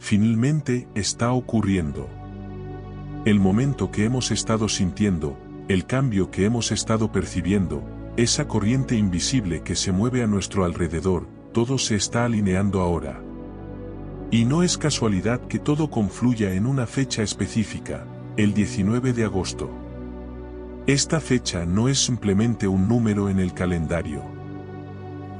Finalmente está ocurriendo. El momento que hemos estado sintiendo, el cambio que hemos estado percibiendo, esa corriente invisible que se mueve a nuestro alrededor, todo se está alineando ahora. Y no es casualidad que todo confluya en una fecha específica, el 19 de agosto. Esta fecha no es simplemente un número en el calendario.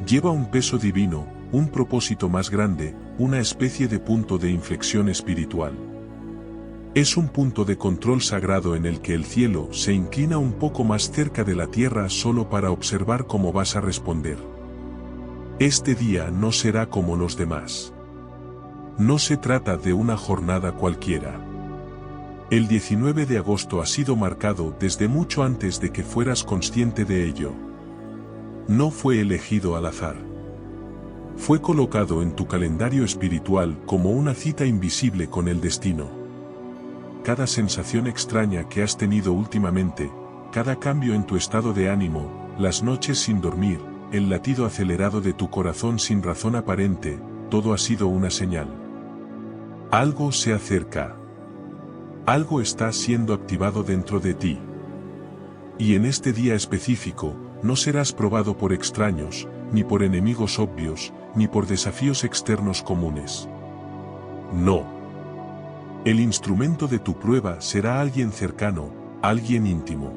Lleva un peso divino, un propósito más grande, una especie de punto de inflexión espiritual. Es un punto de control sagrado en el que el cielo se inclina un poco más cerca de la tierra solo para observar cómo vas a responder. Este día no será como los demás. No se trata de una jornada cualquiera. El 19 de agosto ha sido marcado desde mucho antes de que fueras consciente de ello. No fue elegido al azar. Fue colocado en tu calendario espiritual como una cita invisible con el destino. Cada sensación extraña que has tenido últimamente, cada cambio en tu estado de ánimo, las noches sin dormir, el latido acelerado de tu corazón sin razón aparente, todo ha sido una señal. Algo se acerca. Algo está siendo activado dentro de ti. Y en este día específico, no serás probado por extraños, ni por enemigos obvios, ni por desafíos externos comunes. No. El instrumento de tu prueba será alguien cercano, alguien íntimo.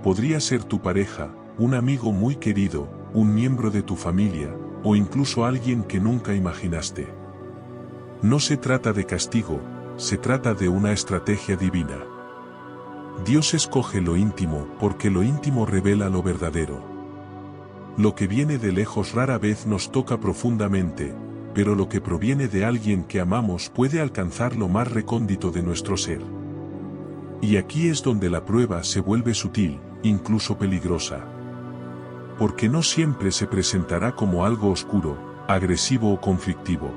Podría ser tu pareja, un amigo muy querido, un miembro de tu familia, o incluso alguien que nunca imaginaste. No se trata de castigo, se trata de una estrategia divina. Dios escoge lo íntimo porque lo íntimo revela lo verdadero. Lo que viene de lejos rara vez nos toca profundamente, pero lo que proviene de alguien que amamos puede alcanzar lo más recóndito de nuestro ser. Y aquí es donde la prueba se vuelve sutil, incluso peligrosa. Porque no siempre se presentará como algo oscuro, agresivo o conflictivo.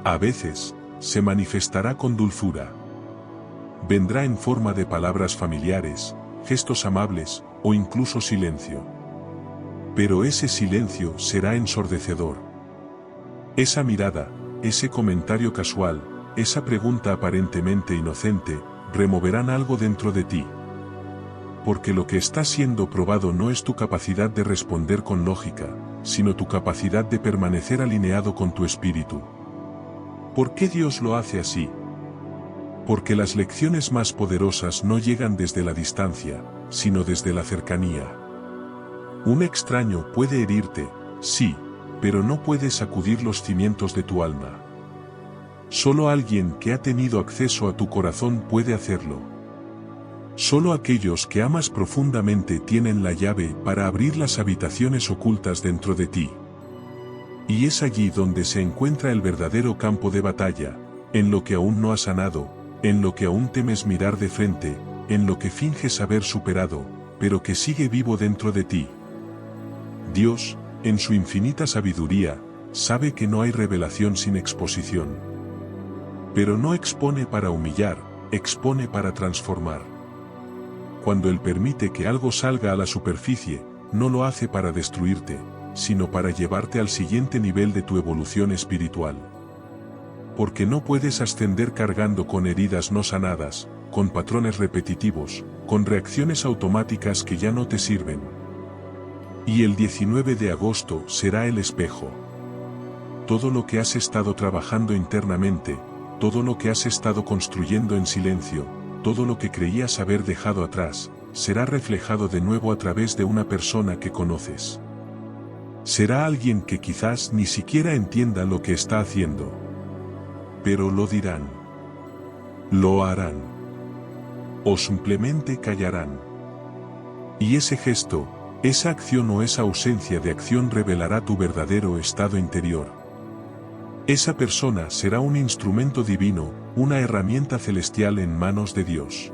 A veces, se manifestará con dulzura. Vendrá en forma de palabras familiares, gestos amables, o incluso silencio. Pero ese silencio será ensordecedor. Esa mirada, ese comentario casual, esa pregunta aparentemente inocente, removerán algo dentro de ti. Porque lo que está siendo probado no es tu capacidad de responder con lógica, sino tu capacidad de permanecer alineado con tu espíritu. ¿Por qué Dios lo hace así? Porque las lecciones más poderosas no llegan desde la distancia, sino desde la cercanía. Un extraño puede herirte, sí, pero no puede sacudir los cimientos de tu alma. Solo alguien que ha tenido acceso a tu corazón puede hacerlo. Solo aquellos que amas profundamente tienen la llave para abrir las habitaciones ocultas dentro de ti. Y es allí donde se encuentra el verdadero campo de batalla, en lo que aún no has sanado, en lo que aún temes mirar de frente, en lo que finges haber superado, pero que sigue vivo dentro de ti. Dios, en su infinita sabiduría, sabe que no hay revelación sin exposición. Pero no expone para humillar, expone para transformar. Cuando Él permite que algo salga a la superficie, no lo hace para destruirte, sino para llevarte al siguiente nivel de tu evolución espiritual. Porque no puedes ascender cargando con heridas no sanadas, con patrones repetitivos, con reacciones automáticas que ya no te sirven. Y el 19 de agosto será el espejo. Todo lo que has estado trabajando internamente, todo lo que has estado construyendo en silencio, todo lo que creías haber dejado atrás, será reflejado de nuevo a través de una persona que conoces. Será alguien que quizás ni siquiera entienda lo que está haciendo. Pero lo dirán. Lo harán. O simplemente callarán. Y ese gesto, esa acción o esa ausencia de acción revelará tu verdadero estado interior. Esa persona será un instrumento divino, una herramienta celestial en manos de Dios.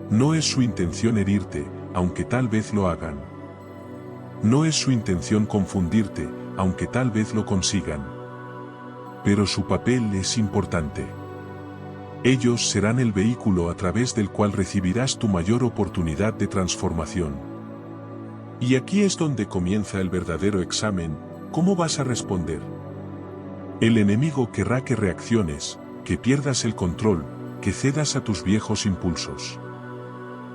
No es su intención herirte, aunque tal vez lo hagan. No es su intención confundirte, aunque tal vez lo consigan. Pero su papel es importante. Ellos serán el vehículo a través del cual recibirás tu mayor oportunidad de transformación. Y aquí es donde comienza el verdadero examen, ¿cómo vas a responder? El enemigo querrá que reacciones, que pierdas el control, que cedas a tus viejos impulsos.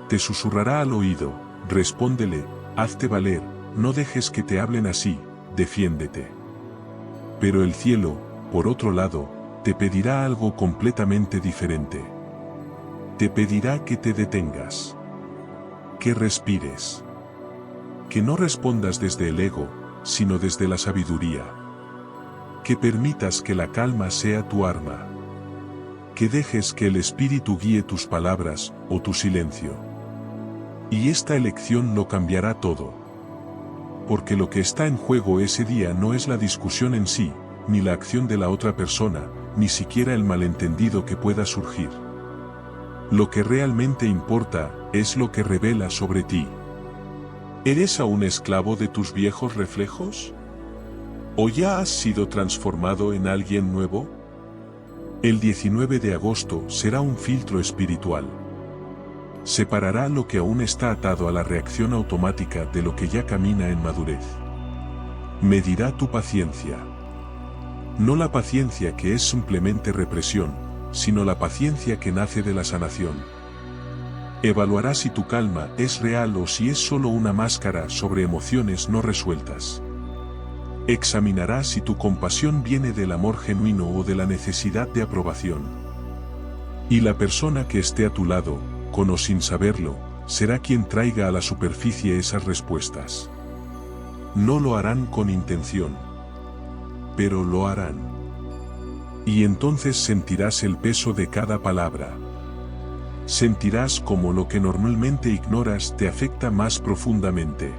Te susurrará al oído, respóndele, hazte valer, no dejes que te hablen así, defiéndete. Pero el cielo, por otro lado, te pedirá algo completamente diferente. Te pedirá que te detengas. Que respires. Que no respondas desde el ego, sino desde la sabiduría. Que permitas que la calma sea tu arma. Que dejes que el espíritu guíe tus palabras o tu silencio. Y esta elección lo cambiará todo. Porque lo que está en juego ese día no es la discusión en sí, ni la acción de la otra persona, ni siquiera el malentendido que pueda surgir. Lo que realmente importa es lo que revela sobre ti. ¿Eres aún esclavo de tus viejos reflejos? ¿O ya has sido transformado en alguien nuevo? El 19 de agosto será un filtro espiritual. Separará lo que aún está atado a la reacción automática de lo que ya camina en madurez. Medirá tu paciencia. No la paciencia que es simplemente represión, sino la paciencia que nace de la sanación. Evaluará si tu calma es real o si es solo una máscara sobre emociones no resueltas. Examinará si tu compasión viene del amor genuino o de la necesidad de aprobación. Y la persona que esté a tu lado, con o sin saberlo, será quien traiga a la superficie esas respuestas. No lo harán con intención, pero lo harán. Y entonces sentirás el peso de cada palabra. Sentirás cómo lo que normalmente ignoras te afecta más profundamente.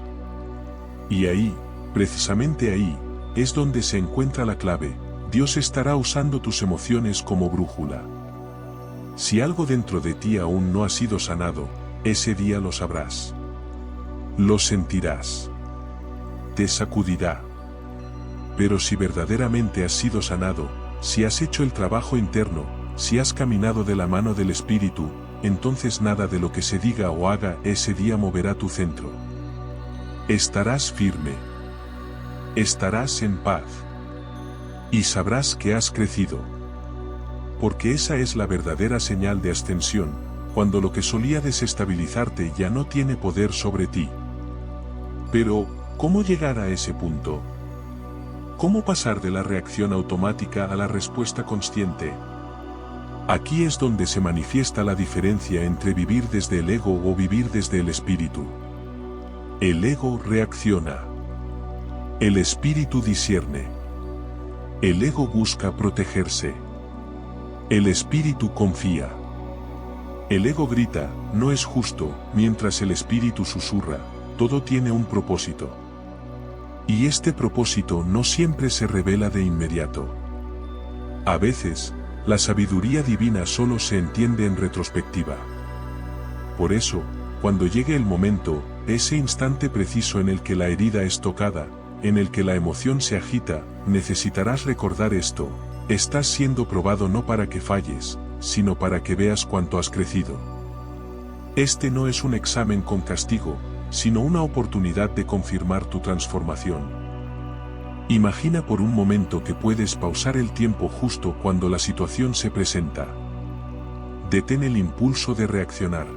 Y ahí, precisamente ahí, es donde se encuentra la clave. Dios estará usando tus emociones como brújula. Si algo dentro de ti aún no ha sido sanado, ese día lo sabrás. Lo sentirás. Te sacudirá. Pero si verdaderamente has sido sanado, si has hecho el trabajo interno, si has caminado de la mano del Espíritu, entonces nada de lo que se diga o haga ese día moverá tu centro. Estarás firme. Estarás en paz. Y sabrás que has crecido. Porque esa es la verdadera señal de ascensión, cuando lo que solía desestabilizarte ya no tiene poder sobre ti. Pero, ¿cómo llegar a ese punto? ¿Cómo pasar de la reacción automática a la respuesta consciente? Aquí es donde se manifiesta la diferencia entre vivir desde el ego o vivir desde el espíritu. El ego reacciona. El espíritu discierne. El ego busca protegerse. El espíritu confía. El ego grita, no es justo, mientras el espíritu susurra, todo tiene un propósito. Y este propósito no siempre se revela de inmediato. A veces, la sabiduría divina solo se entiende en retrospectiva. Por eso, cuando llegue el momento, ese instante preciso en el que la herida es tocada, en el que la emoción se agita, necesitarás recordar esto: estás siendo probado no para que falles, sino para que veas cuánto has crecido. Este no es un examen con castigo, sino una oportunidad de confirmar tu transformación. Imagina por un momento que puedes pausar el tiempo justo cuando la situación se presenta. Detén el impulso de reaccionar.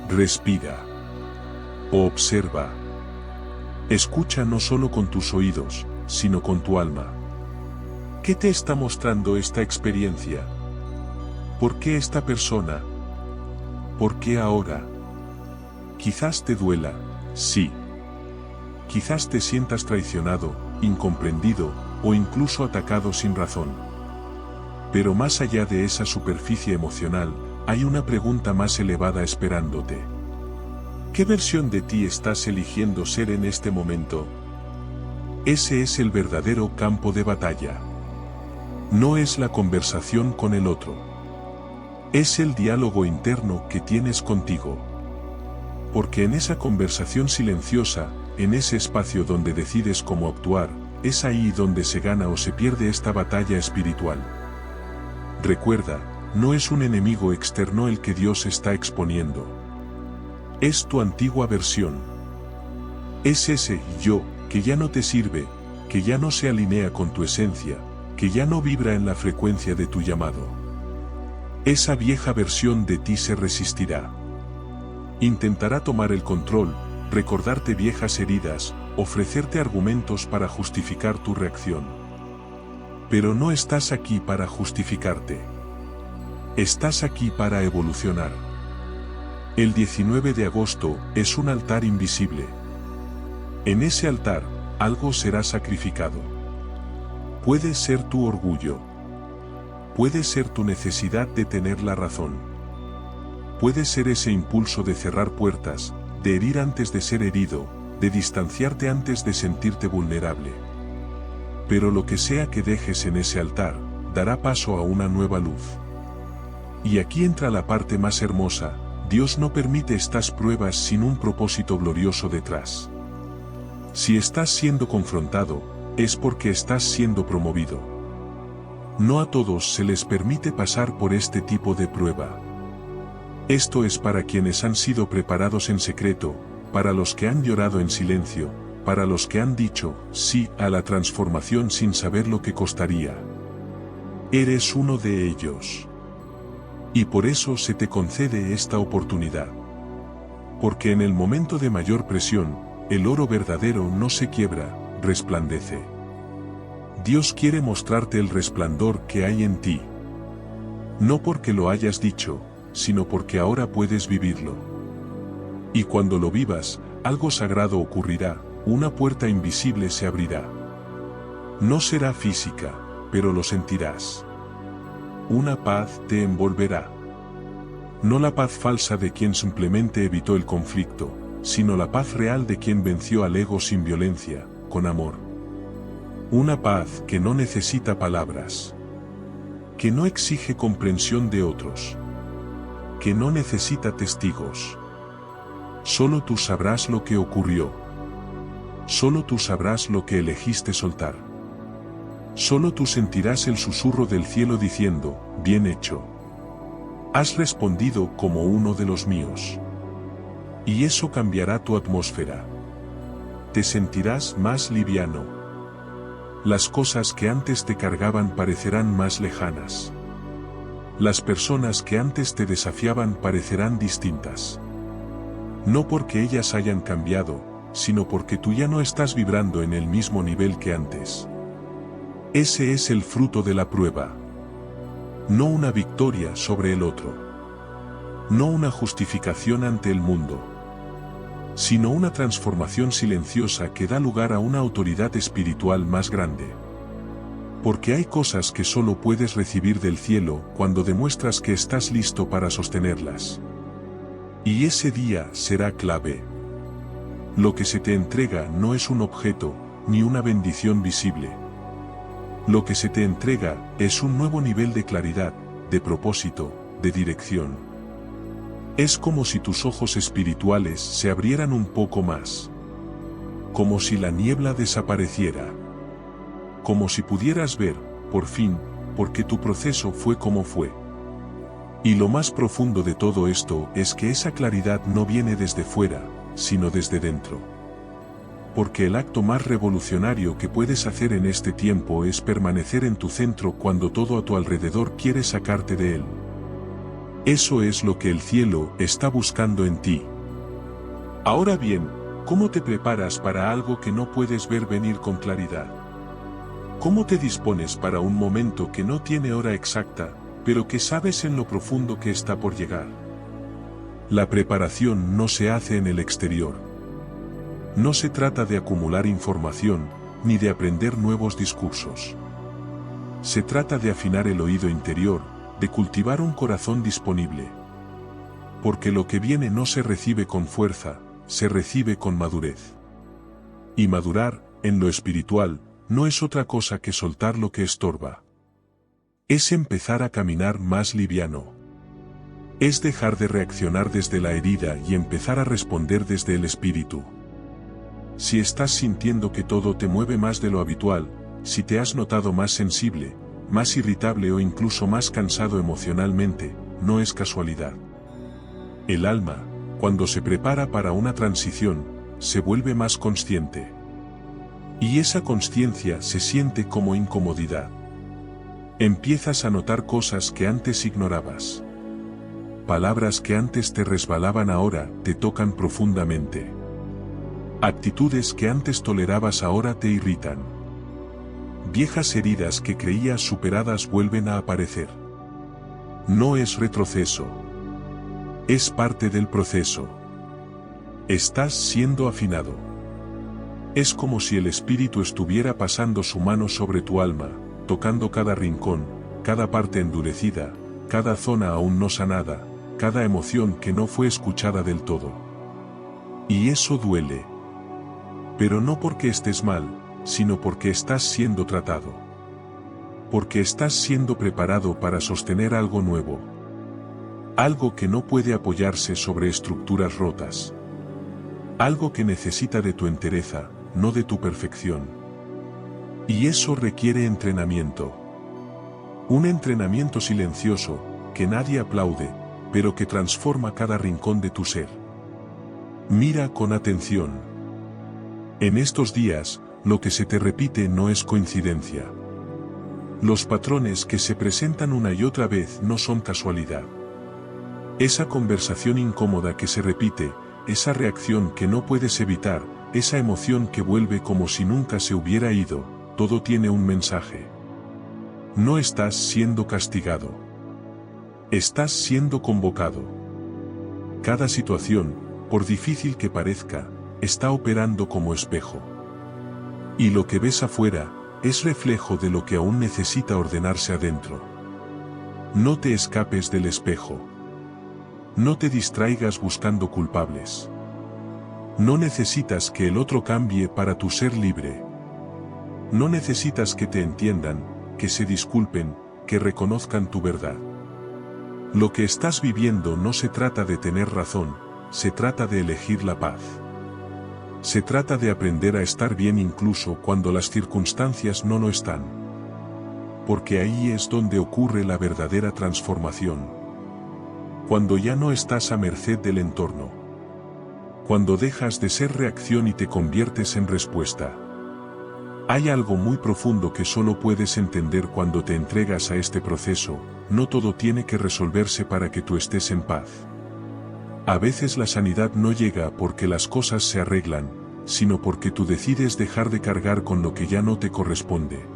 Respira. Observa. Escucha no solo con tus oídos, sino con tu alma. ¿Qué te está mostrando esta experiencia? ¿Por qué esta persona? ¿Por qué ahora? Quizás te duela, sí. Quizás te sientas traicionado, incomprendido, o incluso atacado sin razón. Pero más allá de esa superficie emocional, hay una pregunta más elevada esperándote. ¿Qué versión de ti estás eligiendo ser en este momento? Ese es el verdadero campo de batalla. No es la conversación con el otro. Es el diálogo interno que tienes contigo. Porque en esa conversación silenciosa, en ese espacio donde decides cómo actuar, es ahí donde se gana o se pierde esta batalla espiritual. Recuerda, no es un enemigo externo el que Dios está exponiendo. Es tu antigua versión. Es ese yo, que ya no te sirve, que ya no se alinea con tu esencia, que ya no vibra en la frecuencia de tu llamado. Esa vieja versión de ti se resistirá. Intentará tomar el control, recordarte viejas heridas, ofrecerte argumentos para justificar tu reacción. Pero no estás aquí para justificarte. Estás aquí para evolucionar. El 19 de agosto es un altar invisible. En ese altar, algo será sacrificado. Puede ser tu orgullo. Puede ser tu necesidad de tener la razón. Puede ser ese impulso de cerrar puertas, de herir antes de ser herido, de distanciarte antes de sentirte vulnerable. Pero lo que sea que dejes en ese altar, dará paso a una nueva luz. Y aquí entra la parte más hermosa: Dios no permite estas pruebas sin un propósito glorioso detrás. Si estás siendo confrontado, es porque estás siendo promovido. No a todos se les permite pasar por este tipo de prueba. Esto es para quienes han sido preparados en secreto, para los que han llorado en silencio, para los que han dicho sí a la transformación sin saber lo que costaría. Eres uno de ellos. Y por eso se te concede esta oportunidad. Porque en el momento de mayor presión, el oro verdadero no se quiebra, resplandece. Dios quiere mostrarte el resplandor que hay en ti. No porque lo hayas dicho, sino porque ahora puedes vivirlo. Y cuando lo vivas, algo sagrado ocurrirá, una puerta invisible se abrirá. No será física, pero lo sentirás. Una paz te envolverá. No la paz falsa de quien simplemente evitó el conflicto, sino la paz real de quien venció al ego sin violencia, con amor. Una paz que no necesita palabras. Que no exige comprensión de otros. Que no necesita testigos. Solo tú sabrás lo que ocurrió. Solo tú sabrás lo que elegiste soltar. Solo tú sentirás el susurro del cielo diciendo, bien hecho. Has respondido como uno de los míos. Y eso cambiará tu atmósfera. Te sentirás más liviano. Las cosas que antes te cargaban parecerán más lejanas. Las personas que antes te desafiaban parecerán distintas. No porque ellas hayan cambiado, sino porque tú ya no estás vibrando en el mismo nivel que antes. Ese es el fruto de la prueba. No una victoria sobre el otro. No una justificación ante el mundo. Sino una transformación silenciosa que da lugar a una autoridad espiritual más grande. Porque hay cosas que solo puedes recibir del cielo cuando demuestras que estás listo para sostenerlas. Y ese día será clave. Lo que se te entrega no es un objeto, ni una bendición visible. Lo que se te entrega es un nuevo nivel de claridad, de propósito, de dirección. Es como si tus ojos espirituales se abrieran un poco más. Como si la niebla desapareciera. Como si pudieras ver, por fin, porque tu proceso fue como fue. Y lo más profundo de todo esto es que esa claridad no viene desde fuera, sino desde dentro. Porque el acto más revolucionario que puedes hacer en este tiempo es permanecer en tu centro cuando todo a tu alrededor quiere sacarte de él. Eso es lo que el cielo está buscando en ti. Ahora bien, ¿cómo te preparas para algo que no puedes ver venir con claridad? ¿Cómo te dispones para un momento que no tiene hora exacta, pero que sabes en lo profundo que está por llegar? La preparación no se hace en el exterior. No se trata de acumular información, ni de aprender nuevos discursos. Se trata de afinar el oído interior, de cultivar un corazón disponible. Porque lo que viene no se recibe con fuerza, se recibe con madurez. Y madurar, en lo espiritual, no es otra cosa que soltar lo que estorba. Es empezar a caminar más liviano. Es dejar de reaccionar desde la herida y empezar a responder desde el espíritu. Si estás sintiendo que todo te mueve más de lo habitual, si te has notado más sensible, más irritable o incluso más cansado emocionalmente, no es casualidad. El alma, cuando se prepara para una transición, se vuelve más consciente. Y esa consciencia se siente como incomodidad. Empiezas a notar cosas que antes ignorabas. Palabras que antes te resbalaban ahora te tocan profundamente. Actitudes que antes tolerabas ahora te irritan. Viejas heridas que creías superadas vuelven a aparecer. No es retroceso. Es parte del proceso. Estás siendo afinado. Es como si el Espíritu estuviera pasando su mano sobre tu alma, tocando cada rincón, cada parte endurecida, cada zona aún no sanada, cada emoción que no fue escuchada del todo. Y eso duele. Pero no porque estés mal, sino porque estás siendo tratado. Porque estás siendo preparado para sostener algo nuevo. Algo que no puede apoyarse sobre estructuras rotas. Algo que necesita de tu entereza, no de tu perfección. Y eso requiere entrenamiento. Un entrenamiento silencioso, que nadie aplaude, pero que transforma cada rincón de tu ser. Mira con atención. En estos días, lo que se te repite no es coincidencia. Los patrones que se presentan una y otra vez no son casualidad. Esa conversación incómoda que se repite, esa reacción que no puedes evitar, esa emoción que vuelve como si nunca se hubiera ido, todo tiene un mensaje. No estás siendo castigado. Estás siendo convocado. Cada situación, por difícil que parezca, está operando como espejo. Y lo que ves afuera, es reflejo de lo que aún necesita ordenarse adentro. No te escapes del espejo. No te distraigas buscando culpables. No necesitas que el otro cambie para tu ser libre. No necesitas que te entiendan, que se disculpen, que reconozcan tu verdad. Lo que estás viviendo no se trata de tener razón, se trata de elegir la paz. Se trata de aprender a estar bien incluso cuando las circunstancias no lo están. Porque ahí es donde ocurre la verdadera transformación. Cuando ya no estás a merced del entorno. Cuando dejas de ser reacción y te conviertes en respuesta. Hay algo muy profundo que solo puedes entender cuando te entregas a este proceso, no todo tiene que resolverse para que tú estés en paz. A veces la sanidad no llega porque las cosas se arreglan, sino porque tú decides dejar de cargar con lo que ya no te corresponde.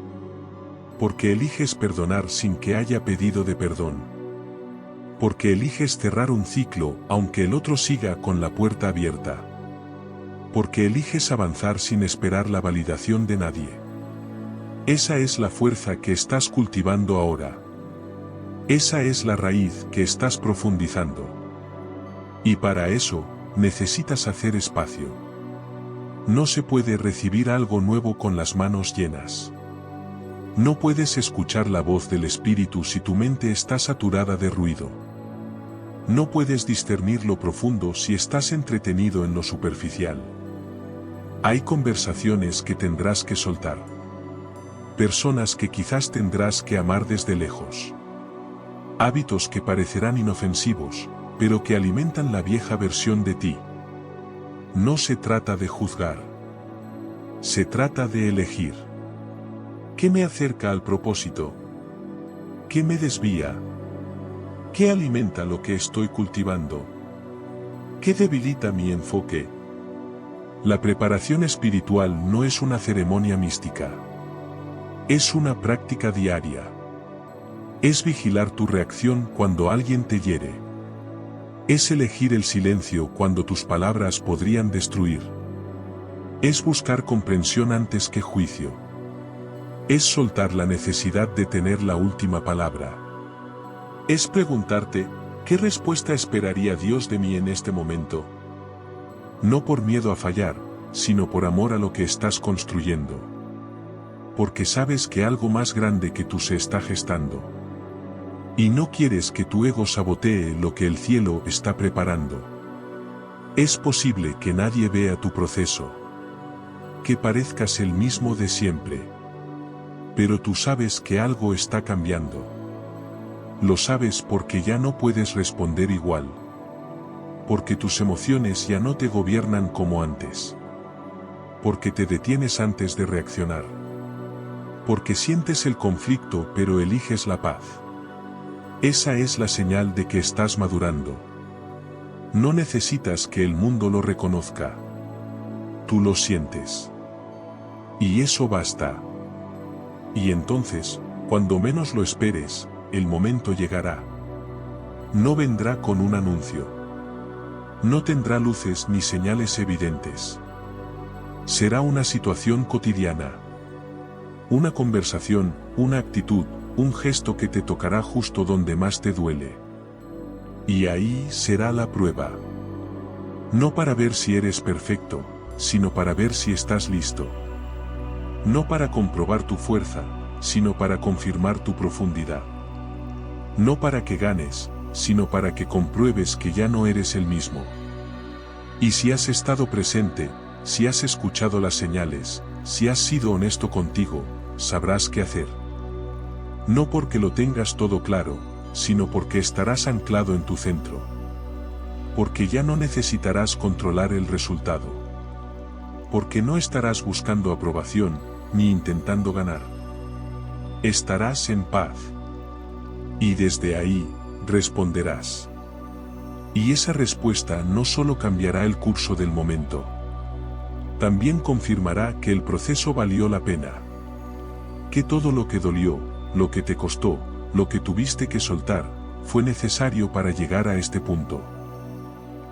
Porque eliges perdonar sin que haya pedido de perdón. Porque eliges cerrar un ciclo aunque el otro siga con la puerta abierta. Porque eliges avanzar sin esperar la validación de nadie. Esa es la fuerza que estás cultivando ahora. Esa es la raíz que estás profundizando. Y para eso, necesitas hacer espacio. No se puede recibir algo nuevo con las manos llenas. No puedes escuchar la voz del Espíritu si tu mente está saturada de ruido. No puedes discernir lo profundo si estás entretenido en lo superficial. Hay conversaciones que tendrás que soltar. Personas que quizás tendrás que amar desde lejos. Hábitos que parecerán inofensivos, pero que alimentan la vieja versión de ti. No se trata de juzgar. Se trata de elegir. ¿Qué me acerca al propósito? ¿Qué me desvía? ¿Qué alimenta lo que estoy cultivando? ¿Qué debilita mi enfoque? La preparación espiritual no es una ceremonia mística. Es una práctica diaria. Es vigilar tu reacción cuando alguien te hiere. Es elegir el silencio cuando tus palabras podrían destruir. Es buscar comprensión antes que juicio. Es soltar la necesidad de tener la última palabra. Es preguntarte, ¿qué respuesta esperaría Dios de mí en este momento? No por miedo a fallar, sino por amor a lo que estás construyendo. Porque sabes que algo más grande que tú se está gestando. Y no quieres que tu ego sabotee lo que el cielo está preparando. Es posible que nadie vea tu proceso. Que parezcas el mismo de siempre. Pero tú sabes que algo está cambiando. Lo sabes porque ya no puedes responder igual. Porque tus emociones ya no te gobiernan como antes. Porque te detienes antes de reaccionar. Porque sientes el conflicto pero eliges la paz. Esa es la señal de que estás madurando. No necesitas que el mundo lo reconozca. Tú lo sientes. Y eso basta. Y entonces, cuando menos lo esperes, el momento llegará. No vendrá con un anuncio. No tendrá luces ni señales evidentes. Será una situación cotidiana. Una conversación, una actitud, un gesto que te tocará justo donde más te duele. Y ahí será la prueba. No para ver si eres perfecto, sino para ver si estás listo. No para comprobar tu fuerza, sino para confirmar tu profundidad. No para que ganes, sino para que compruebes que ya no eres el mismo. Y si has estado presente, si has escuchado las señales, si has sido honesto contigo, sabrás qué hacer. No porque lo tengas todo claro, sino porque estarás anclado en tu centro. Porque ya no necesitarás controlar el resultado. Porque no estarás buscando aprobación, ni intentando ganar. Estarás en paz. Y desde ahí, responderás. Y esa respuesta no solo cambiará el curso del momento. También confirmará que el proceso valió la pena. Que todo lo que dolió, lo que te costó, lo que tuviste que soltar, fue necesario para llegar a este punto.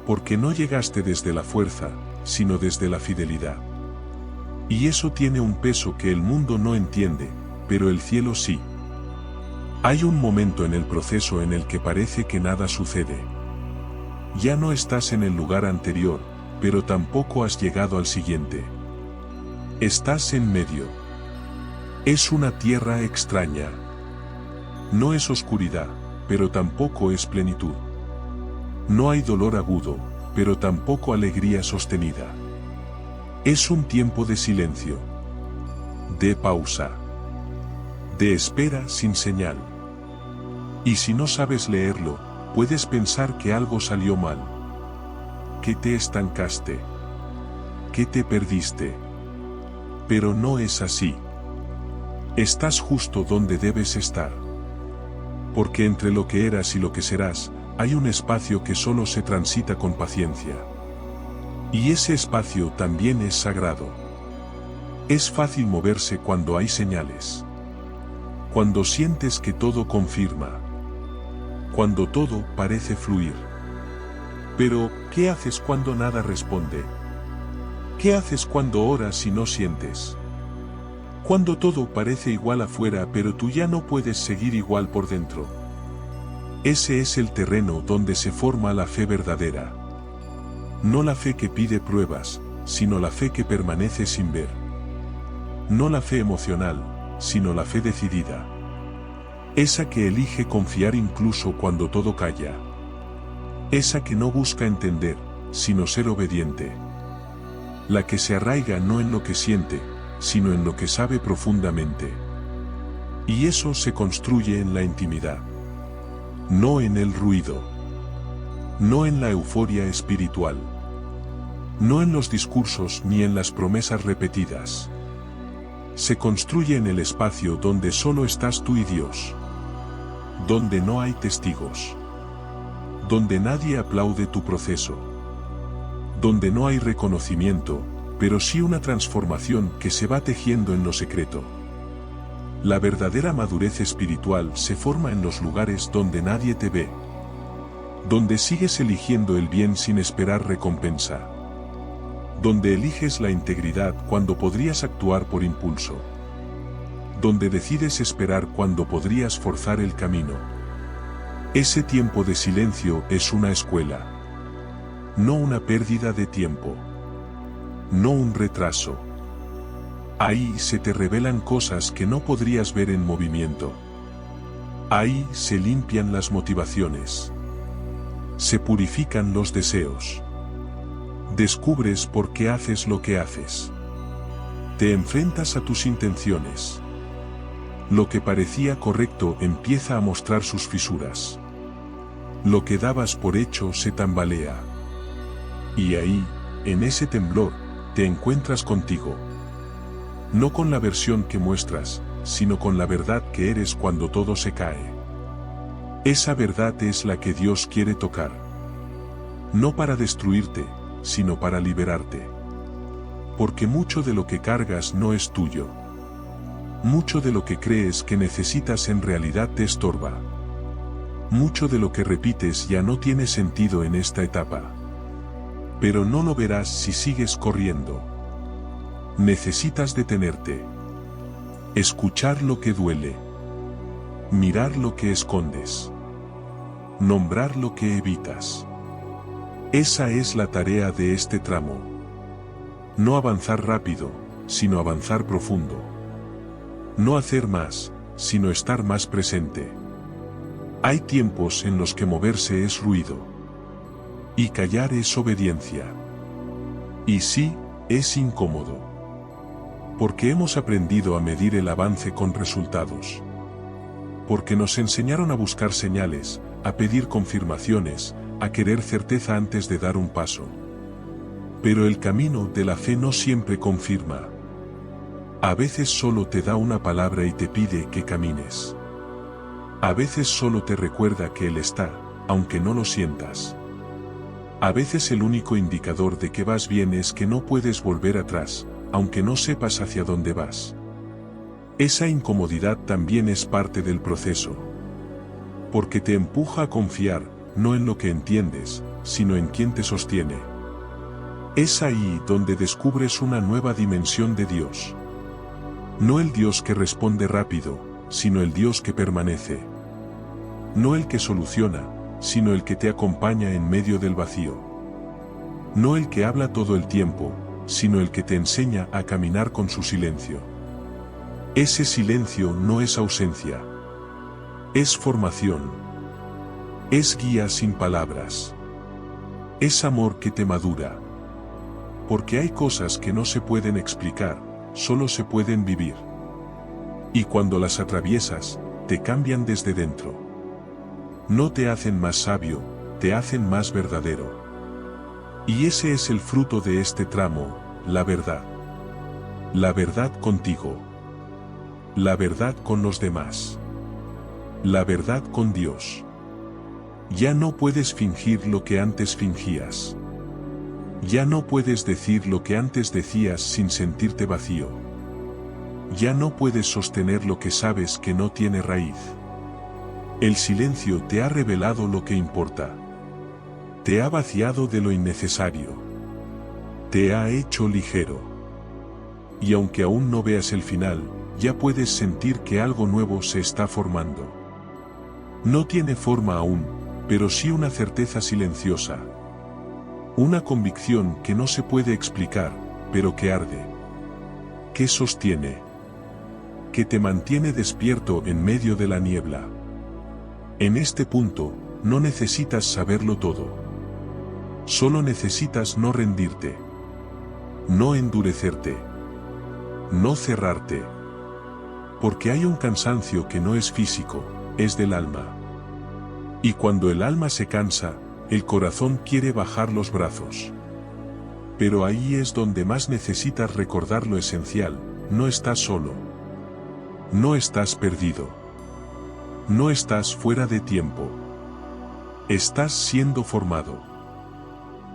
Porque no llegaste desde la fuerza, sino desde la fidelidad. Y eso tiene un peso que el mundo no entiende, pero el cielo sí. Hay un momento en el proceso en el que parece que nada sucede. Ya no estás en el lugar anterior, pero tampoco has llegado al siguiente. Estás en medio. Es una tierra extraña. No es oscuridad, pero tampoco es plenitud. No hay dolor agudo, pero tampoco alegría sostenida. Es un tiempo de silencio. De pausa. De espera sin señal. Y si no sabes leerlo, puedes pensar que algo salió mal. Que te estancaste. Que te perdiste. Pero no es así. Estás justo donde debes estar. Porque entre lo que eras y lo que serás, hay un espacio que solo se transita con paciencia. Y ese espacio también es sagrado. Es fácil moverse cuando hay señales. Cuando sientes que todo confirma. Cuando todo parece fluir. Pero, ¿qué haces cuando nada responde? ¿Qué haces cuando oras y no sientes? Cuando todo parece igual afuera pero tú ya no puedes seguir igual por dentro. Ese es el terreno donde se forma la fe verdadera. No la fe que pide pruebas, sino la fe que permanece sin ver. No la fe emocional, sino la fe decidida. Esa que elige confiar incluso cuando todo calla. Esa que no busca entender, sino ser obediente. La que se arraiga no en lo que siente, sino en lo que sabe profundamente. Y eso se construye en la intimidad. No en el ruido. No en la euforia espiritual. No en los discursos ni en las promesas repetidas. Se construye en el espacio donde solo estás tú y Dios. Donde no hay testigos. Donde nadie aplaude tu proceso. Donde no hay reconocimiento, pero sí una transformación que se va tejiendo en lo secreto. La verdadera madurez espiritual se forma en los lugares donde nadie te ve. Donde sigues eligiendo el bien sin esperar recompensa. Donde eliges la integridad cuando podrías actuar por impulso. Donde decides esperar cuando podrías forzar el camino. Ese tiempo de silencio es una escuela. No una pérdida de tiempo. No un retraso. Ahí se te revelan cosas que no podrías ver en movimiento. Ahí se limpian las motivaciones. Se purifican los deseos. Descubres por qué haces lo que haces. Te enfrentas a tus intenciones. Lo que parecía correcto empieza a mostrar sus fisuras. Lo que dabas por hecho se tambalea. Y ahí, en ese temblor, te encuentras contigo. No con la versión que muestras, sino con la verdad que eres cuando todo se cae. Esa verdad es la que Dios quiere tocar. No para destruirte, sino para liberarte. Porque mucho de lo que cargas no es tuyo. Mucho de lo que crees que necesitas en realidad te estorba. Mucho de lo que repites ya no tiene sentido en esta etapa. Pero no lo verás si sigues corriendo. Necesitas detenerte. Escuchar lo que duele. Mirar lo que escondes. Nombrar lo que evitas. Esa es la tarea de este tramo. No avanzar rápido, sino avanzar profundo. No hacer más, sino estar más presente. Hay tiempos en los que moverse es ruido. Y callar es obediencia. Y sí, es incómodo. Porque hemos aprendido a medir el avance con resultados. Porque nos enseñaron a buscar señales, a pedir confirmaciones, a querer certeza antes de dar un paso. Pero el camino de la fe no siempre confirma. A veces solo te da una palabra y te pide que camines. A veces solo te recuerda que Él está, aunque no lo sientas. A veces el único indicador de que vas bien es que no puedes volver atrás, aunque no sepas hacia dónde vas. Esa incomodidad también es parte del proceso. Porque te empuja a confiar, no en lo que entiendes, sino en quien te sostiene. Es ahí donde descubres una nueva dimensión de Dios. No el Dios que responde rápido, sino el Dios que permanece. No el que soluciona, sino el que te acompaña en medio del vacío. No el que habla todo el tiempo, sino el que te enseña a caminar con su silencio. Ese silencio no es ausencia. Es formación. Es guía sin palabras. Es amor que te madura. Porque hay cosas que no se pueden explicar, solo se pueden vivir. Y cuando las atraviesas, te cambian desde dentro. No te hacen más sabio, te hacen más verdadero. Y ese es el fruto de este tramo, la verdad. La verdad contigo. La verdad con los demás. La verdad con Dios. Ya no puedes fingir lo que antes fingías. Ya no puedes decir lo que antes decías sin sentirte vacío. Ya no puedes sostener lo que sabes que no tiene raíz. El silencio te ha revelado lo que importa. Te ha vaciado de lo innecesario. Te ha hecho ligero. Y aunque aún no veas el final, ya puedes sentir que algo nuevo se está formando. No tiene forma aún, pero sí una certeza silenciosa. Una convicción que no se puede explicar, pero que arde. Que sostiene. Que te mantiene despierto en medio de la niebla. En este punto, no necesitas saberlo todo. Solo necesitas no rendirte. No endurecerte. No cerrarte. Porque hay un cansancio que no es físico, es del alma. Y cuando el alma se cansa, el corazón quiere bajar los brazos. Pero ahí es donde más necesitas recordar lo esencial, no estás solo. No estás perdido. No estás fuera de tiempo. Estás siendo formado.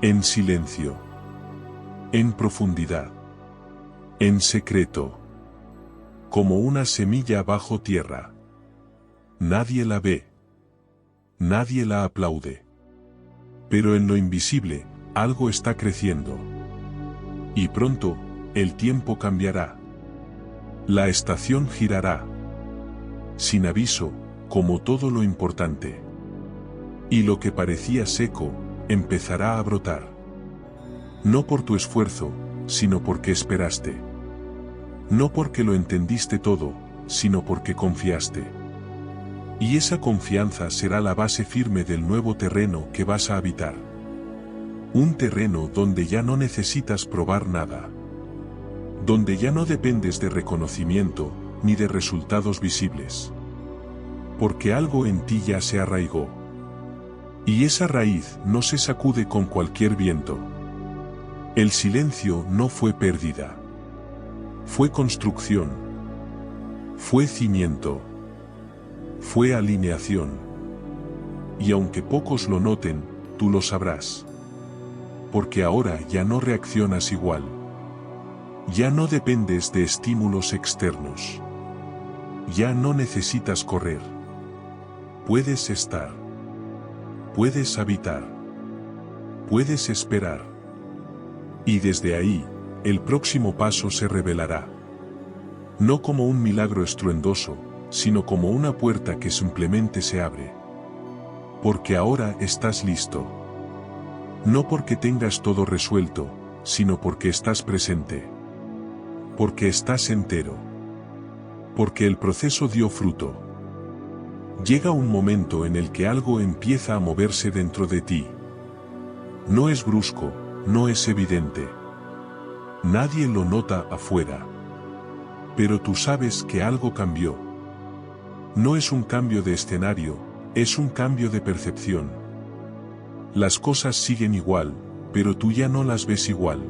En silencio. En profundidad. En secreto. Como una semilla bajo tierra. Nadie la ve. Nadie la aplaude. Pero en lo invisible, algo está creciendo. Y pronto, el tiempo cambiará. La estación girará. Sin aviso, como todo lo importante. Y lo que parecía seco, empezará a brotar. No por tu esfuerzo, sino porque esperaste. No porque lo entendiste todo, sino porque confiaste. Y esa confianza será la base firme del nuevo terreno que vas a habitar. Un terreno donde ya no necesitas probar nada. Donde ya no dependes de reconocimiento, ni de resultados visibles. Porque algo en ti ya se arraigó. Y esa raíz no se sacude con cualquier viento. El silencio no fue pérdida. Fue construcción. Fue cimiento. Fue alineación. Y aunque pocos lo noten, tú lo sabrás. Porque ahora ya no reaccionas igual. Ya no dependes de estímulos externos. Ya no necesitas correr. Puedes estar. Puedes habitar. Puedes esperar. Y desde ahí, el próximo paso se revelará. No como un milagro estruendoso, sino como una puerta que simplemente se abre. Porque ahora estás listo. No porque tengas todo resuelto, sino porque estás presente. Porque estás entero. Porque el proceso dio fruto. Llega un momento en el que algo empieza a moverse dentro de ti. No es brusco, no es evidente. Nadie lo nota afuera. Pero tú sabes que algo cambió. No es un cambio de escenario, es un cambio de percepción. Las cosas siguen igual, pero tú ya no las ves igual.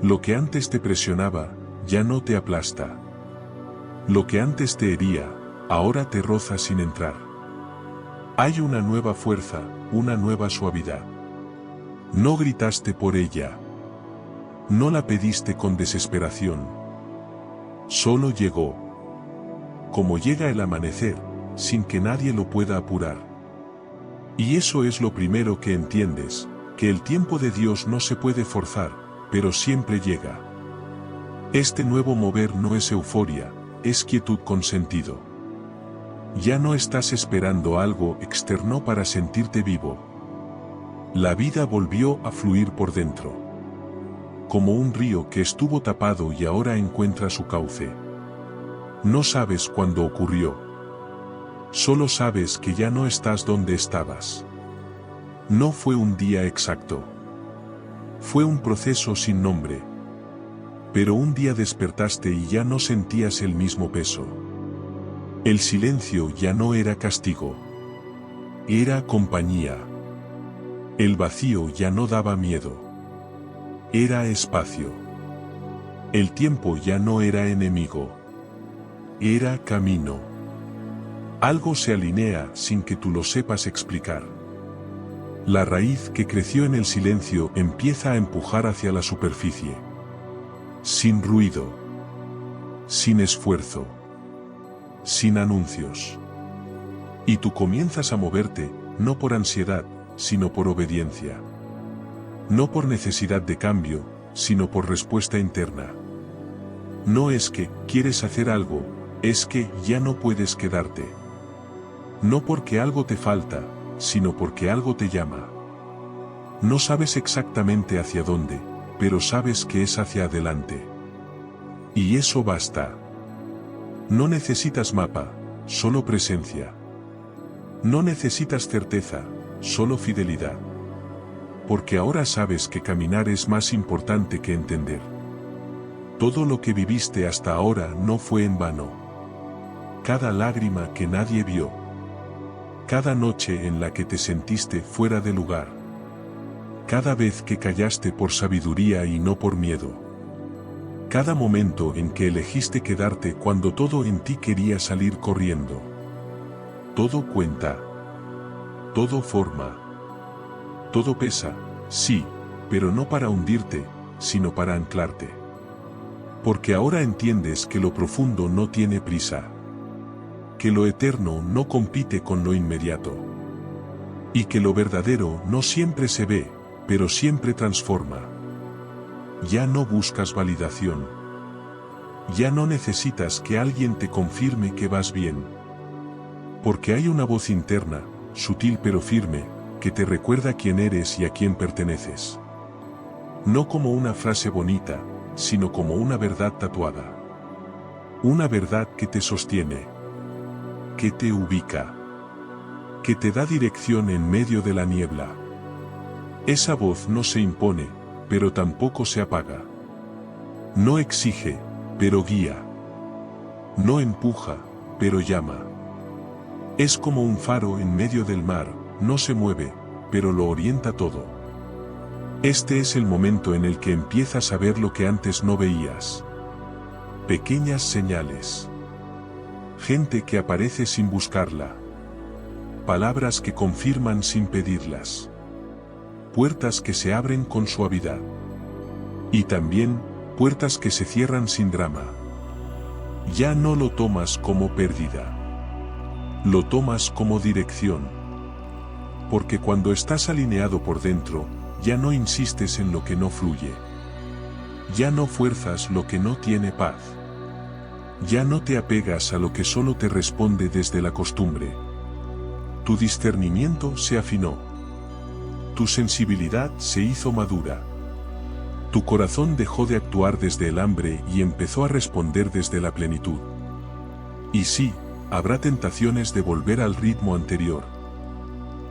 Lo que antes te presionaba, ya no te aplasta. Lo que antes te hería, ahora te roza sin entrar. Hay una nueva fuerza, una nueva suavidad. No gritaste por ella. No la pediste con desesperación. Solo llegó. Como llega el amanecer, sin que nadie lo pueda apurar. Y eso es lo primero que entiendes, que el tiempo de Dios no se puede forzar, pero siempre llega. Este nuevo mover no es euforia, es quietud con sentido. Ya no estás esperando algo externo para sentirte vivo. La vida volvió a fluir por dentro. Como un río que estuvo tapado y ahora encuentra su cauce. No sabes cuándo ocurrió. Solo sabes que ya no estás donde estabas. No fue un día exacto. Fue un proceso sin nombre. Pero un día despertaste y ya no sentías el mismo peso. El silencio ya no era castigo. Era compañía. El vacío ya no daba miedo. Era espacio. El tiempo ya no era enemigo. Era camino. Algo se alinea sin que tú lo sepas explicar. La raíz que creció en el silencio empieza a empujar hacia la superficie. Sin ruido. Sin esfuerzo. Sin anuncios. Y tú comienzas a moverte, no por ansiedad, sino por obediencia. No por necesidad de cambio, sino por respuesta interna. No es que quieres hacer algo, es que ya no puedes quedarte. No porque algo te falta, sino porque algo te llama. No sabes exactamente hacia dónde, pero sabes que es hacia adelante. Y eso basta. No necesitas mapa, solo presencia. No necesitas certeza, solo fidelidad. Porque ahora sabes que caminar es más importante que entender. Todo lo que viviste hasta ahora no fue en vano. Cada lágrima que nadie vio. Cada noche en la que te sentiste fuera de lugar. Cada vez que callaste por sabiduría y no por miedo. Cada momento en que elegiste quedarte cuando todo en ti quería salir corriendo. Todo cuenta. Todo forma. Todo pesa, sí, pero no para hundirte, sino para anclarte. Porque ahora entiendes que lo profundo no tiene prisa. Que lo eterno no compite con lo inmediato. Y que lo verdadero no siempre se ve, pero siempre transforma. Ya no buscas validación. Ya no necesitas que alguien te confirme que vas bien. Porque hay una voz interna, sutil pero firme, que te recuerda quién eres y a quién perteneces. No como una frase bonita, sino como una verdad tatuada. Una verdad que te sostiene. Que te ubica. Que te da dirección en medio de la niebla. Esa voz no se impone, pero tampoco se apaga. No exige, pero guía. No empuja, pero llama. Es como un faro en medio del mar, no se mueve, pero lo orienta todo. Este es el momento en el que empiezas a ver lo que antes no veías. Pequeñas señales. Gente que aparece sin buscarla. Palabras que confirman sin pedirlas. Puertas que se abren con suavidad. Y también, puertas que se cierran sin drama. Ya no lo tomas como pérdida. Lo tomas como dirección. Porque cuando estás alineado por dentro, ya no insistes en lo que no fluye. Ya no fuerzas lo que no tiene paz. Ya no te apegas a lo que solo te responde desde la costumbre. Tu discernimiento se afinó. Tu sensibilidad se hizo madura. Tu corazón dejó de actuar desde el hambre y empezó a responder desde la plenitud. Y sí, habrá tentaciones de volver al ritmo anterior.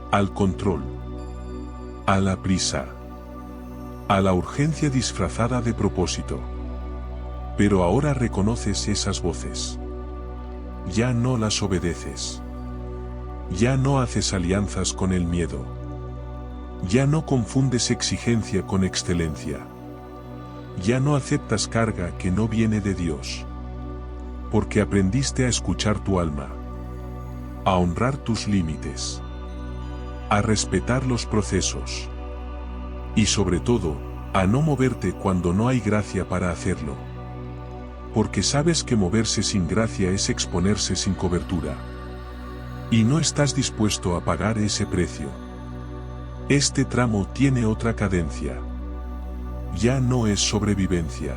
Al control. A la prisa. A la urgencia disfrazada de propósito. Pero ahora reconoces esas voces. Ya no las obedeces. Ya no haces alianzas con el miedo. Ya no confundes exigencia con excelencia. Ya no aceptas carga que no viene de Dios. Porque aprendiste a escuchar tu alma. A honrar tus límites. A respetar los procesos. Y sobre todo, a no moverte cuando no hay gracia para hacerlo. Porque sabes que moverse sin gracia es exponerse sin cobertura. Y no estás dispuesto a pagar ese precio. Este tramo tiene otra cadencia. Ya no es sobrevivencia.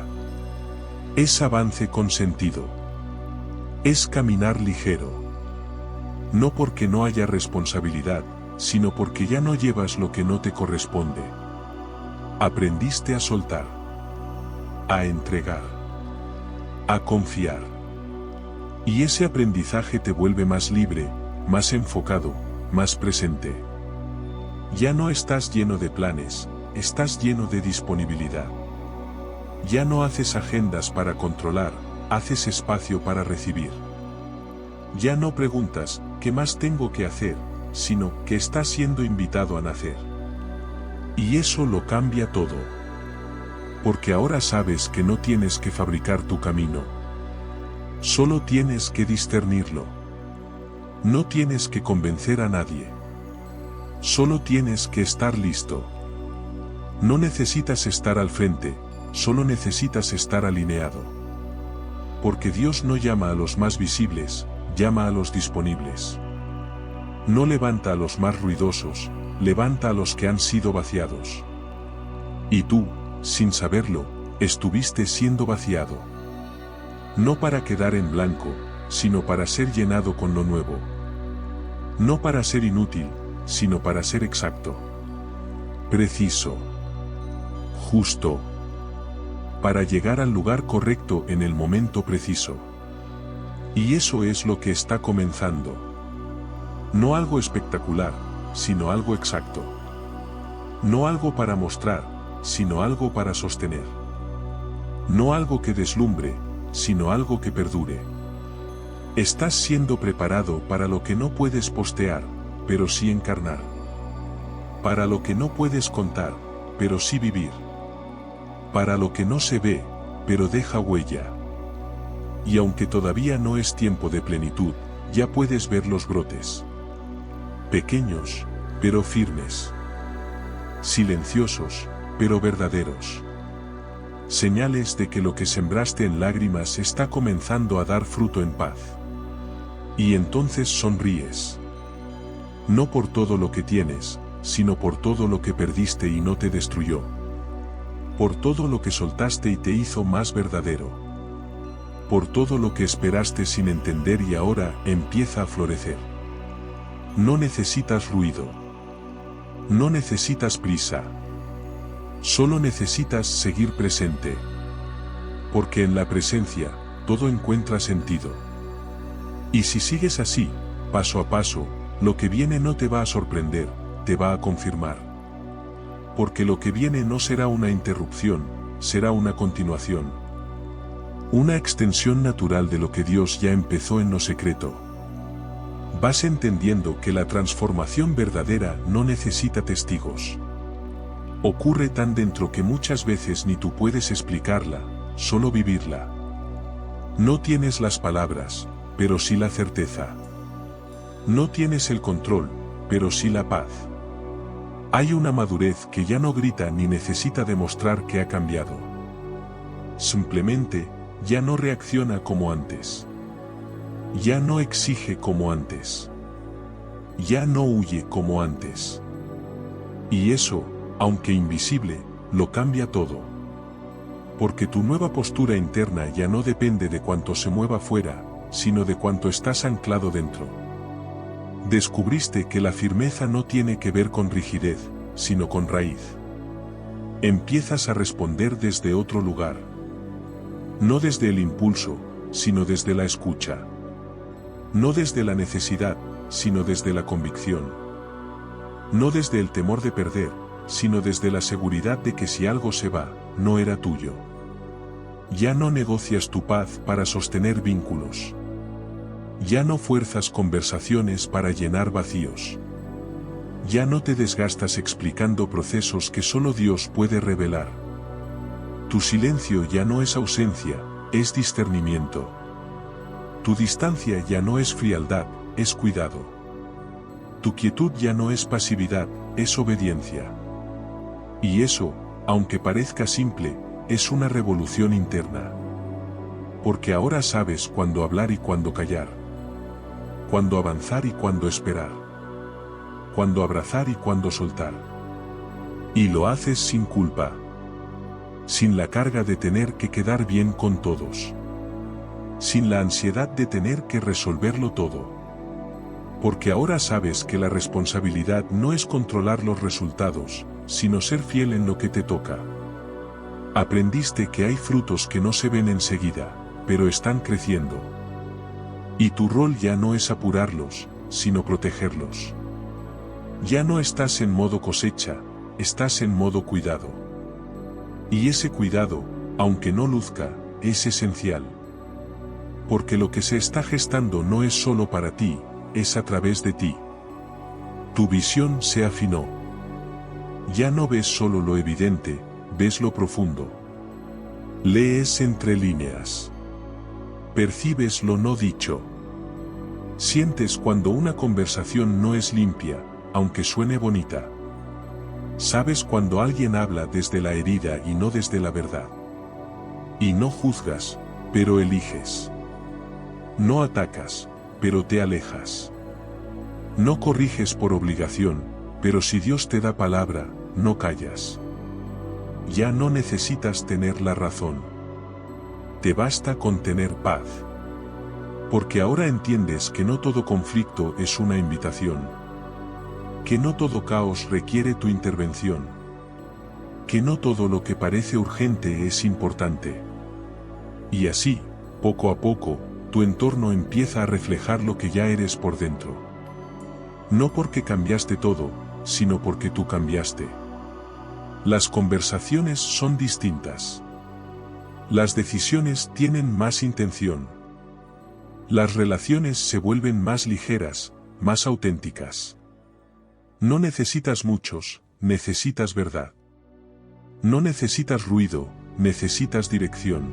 Es avance con sentido. Es caminar ligero. No porque no haya responsabilidad, sino porque ya no llevas lo que no te corresponde. Aprendiste a soltar. A entregar. A confiar. Y ese aprendizaje te vuelve más libre, más enfocado, más presente. Ya no estás lleno de planes, estás lleno de disponibilidad. Ya no haces agendas para controlar, haces espacio para recibir. Ya no preguntas, ¿qué más tengo que hacer?, sino que estás siendo invitado a nacer. Y eso lo cambia todo. Porque ahora sabes que no tienes que fabricar tu camino. Solo tienes que discernirlo. No tienes que convencer a nadie. Solo tienes que estar listo. No necesitas estar al frente, solo necesitas estar alineado. Porque Dios no llama a los más visibles, llama a los disponibles. No levanta a los más ruidosos, levanta a los que han sido vaciados. Y tú, sin saberlo, estuviste siendo vaciado. No para quedar en blanco, sino para ser llenado con lo nuevo. No para ser inútil, sino para ser exacto. Preciso. Justo. Para llegar al lugar correcto en el momento preciso. Y eso es lo que está comenzando. No algo espectacular, sino algo exacto. No algo para mostrar, sino algo para sostener. No algo que deslumbre, sino algo que perdure. Estás siendo preparado para lo que no puedes postear, pero sí encarnar. Para lo que no puedes contar, pero sí vivir. Para lo que no se ve, pero deja huella. Y aunque todavía no es tiempo de plenitud, ya puedes ver los brotes. Pequeños, pero firmes. Silenciosos, pero verdaderos. Señales de que lo que sembraste en lágrimas está comenzando a dar fruto en paz. Y entonces sonríes. No por todo lo que tienes, sino por todo lo que perdiste y no te destruyó. Por todo lo que soltaste y te hizo más verdadero. Por todo lo que esperaste sin entender y ahora empieza a florecer. No necesitas ruido. No necesitas prisa. Solo necesitas seguir presente. Porque en la presencia, todo encuentra sentido. Y si sigues así, paso a paso, lo que viene no te va a sorprender, te va a confirmar. Porque lo que viene no será una interrupción, será una continuación. Una extensión natural de lo que Dios ya empezó en lo secreto. Vas entendiendo que la transformación verdadera no necesita testigos. Ocurre tan dentro que muchas veces ni tú puedes explicarla, solo vivirla. No tienes las palabras, pero sí la certeza. No tienes el control, pero sí la paz. Hay una madurez que ya no grita ni necesita demostrar que ha cambiado. Simplemente, ya no reacciona como antes. Ya no exige como antes. Ya no huye como antes. Y eso, aunque invisible, lo cambia todo. Porque tu nueva postura interna ya no depende de cuánto se mueva fuera, sino de cuánto estás anclado dentro. Descubriste que la firmeza no tiene que ver con rigidez, sino con raíz. Empiezas a responder desde otro lugar. No desde el impulso, sino desde la escucha. No desde la necesidad, sino desde la convicción. No desde el temor de perder, sino desde la seguridad de que si algo se va, no era tuyo. Ya no negocias tu paz para sostener vínculos. Ya no fuerzas conversaciones para llenar vacíos. Ya no te desgastas explicando procesos que solo Dios puede revelar. Tu silencio ya no es ausencia, es discernimiento. Tu distancia ya no es frialdad, es cuidado. Tu quietud ya no es pasividad, es obediencia. Y eso, aunque parezca simple, es una revolución interna. Porque ahora sabes cuándo hablar y cuándo callar. Cuándo avanzar y cuándo esperar. Cuándo abrazar y cuándo soltar. Y lo haces sin culpa. Sin la carga de tener que quedar bien con todos. Sin la ansiedad de tener que resolverlo todo. Porque ahora sabes que la responsabilidad no es controlar los resultados, sino ser fiel en lo que te toca. Aprendiste que hay frutos que no se ven enseguida, pero están creciendo. Y tu rol ya no es apurarlos, sino protegerlos. Ya no estás en modo cosecha, estás en modo cuidado. Y ese cuidado, aunque no luzca, es esencial. Porque lo que se está gestando no es solo para ti, es a través de ti. Tu visión se afinó. Ya no ves solo lo evidente, ves lo profundo. Lees entre líneas. Percibes lo no dicho. Sientes cuando una conversación no es limpia, aunque suene bonita. Sabes cuando alguien habla desde la herida y no desde la verdad. Y no juzgas, pero eliges. No atacas, pero te alejas. No corriges por obligación, pero si Dios te da palabra, no callas. Ya no necesitas tener la razón. Te basta con tener paz. Porque ahora entiendes que no todo conflicto es una invitación. Que no todo caos requiere tu intervención. Que no todo lo que parece urgente es importante. Y así, poco a poco, tu entorno empieza a reflejar lo que ya eres por dentro. No porque cambiaste todo, sino porque tú cambiaste. Las conversaciones son distintas. Las decisiones tienen más intención. Las relaciones se vuelven más ligeras, más auténticas. No necesitas muchos, necesitas verdad. No necesitas ruido, necesitas dirección.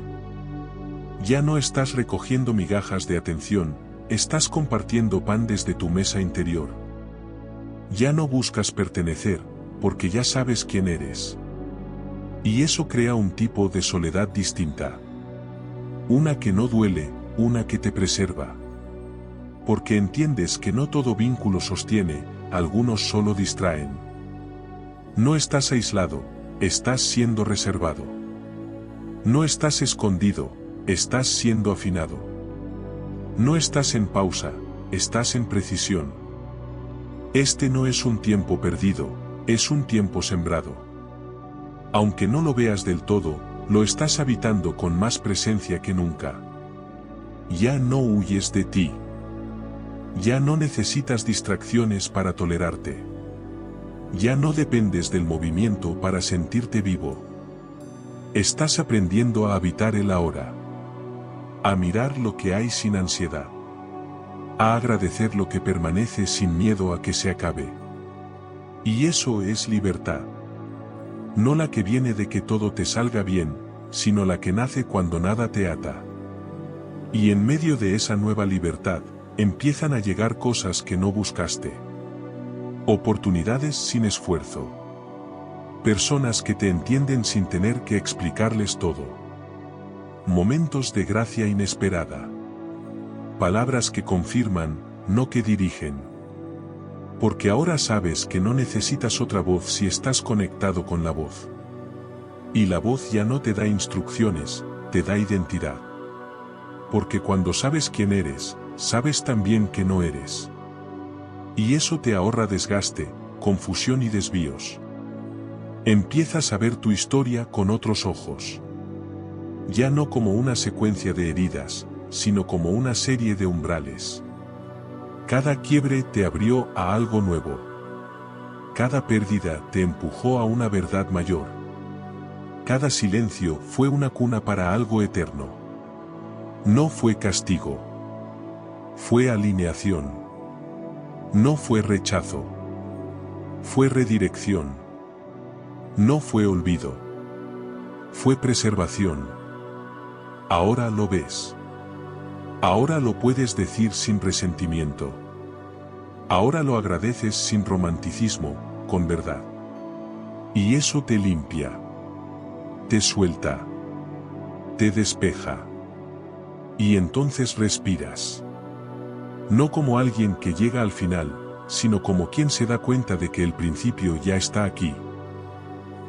Ya no estás recogiendo migajas de atención, estás compartiendo pan desde tu mesa interior. Ya no buscas pertenecer, porque ya sabes quién eres. Y eso crea un tipo de soledad distinta. Una que no duele, una que te preserva. Porque entiendes que no todo vínculo sostiene, algunos solo distraen. No estás aislado, estás siendo reservado. No estás escondido, estás siendo afinado. No estás en pausa, estás en precisión. Este no es un tiempo perdido, es un tiempo sembrado. Aunque no lo veas del todo, lo estás habitando con más presencia que nunca. Ya no huyes de ti. Ya no necesitas distracciones para tolerarte. Ya no dependes del movimiento para sentirte vivo. Estás aprendiendo a habitar el ahora. A mirar lo que hay sin ansiedad. A agradecer lo que permanece sin miedo a que se acabe. Y eso es libertad. No la que viene de que todo te salga bien, sino la que nace cuando nada te ata. Y en medio de esa nueva libertad, empiezan a llegar cosas que no buscaste. Oportunidades sin esfuerzo. Personas que te entienden sin tener que explicarles todo. Momentos de gracia inesperada. Palabras que confirman, no que dirigen. Porque ahora sabes que no necesitas otra voz si estás conectado con la voz. Y la voz ya no te da instrucciones, te da identidad. Porque cuando sabes quién eres, sabes también que no eres. Y eso te ahorra desgaste, confusión y desvíos. Empiezas a ver tu historia con otros ojos. Ya no como una secuencia de heridas, sino como una serie de umbrales. Cada quiebre te abrió a algo nuevo. Cada pérdida te empujó a una verdad mayor. Cada silencio fue una cuna para algo eterno. No fue castigo. Fue alineación. No fue rechazo. Fue redirección. No fue olvido. Fue preservación. Ahora lo ves. Ahora lo puedes decir sin resentimiento. Ahora lo agradeces sin romanticismo, con verdad. Y eso te limpia. Te suelta. Te despeja. Y entonces respiras. No como alguien que llega al final, sino como quien se da cuenta de que el principio ya está aquí.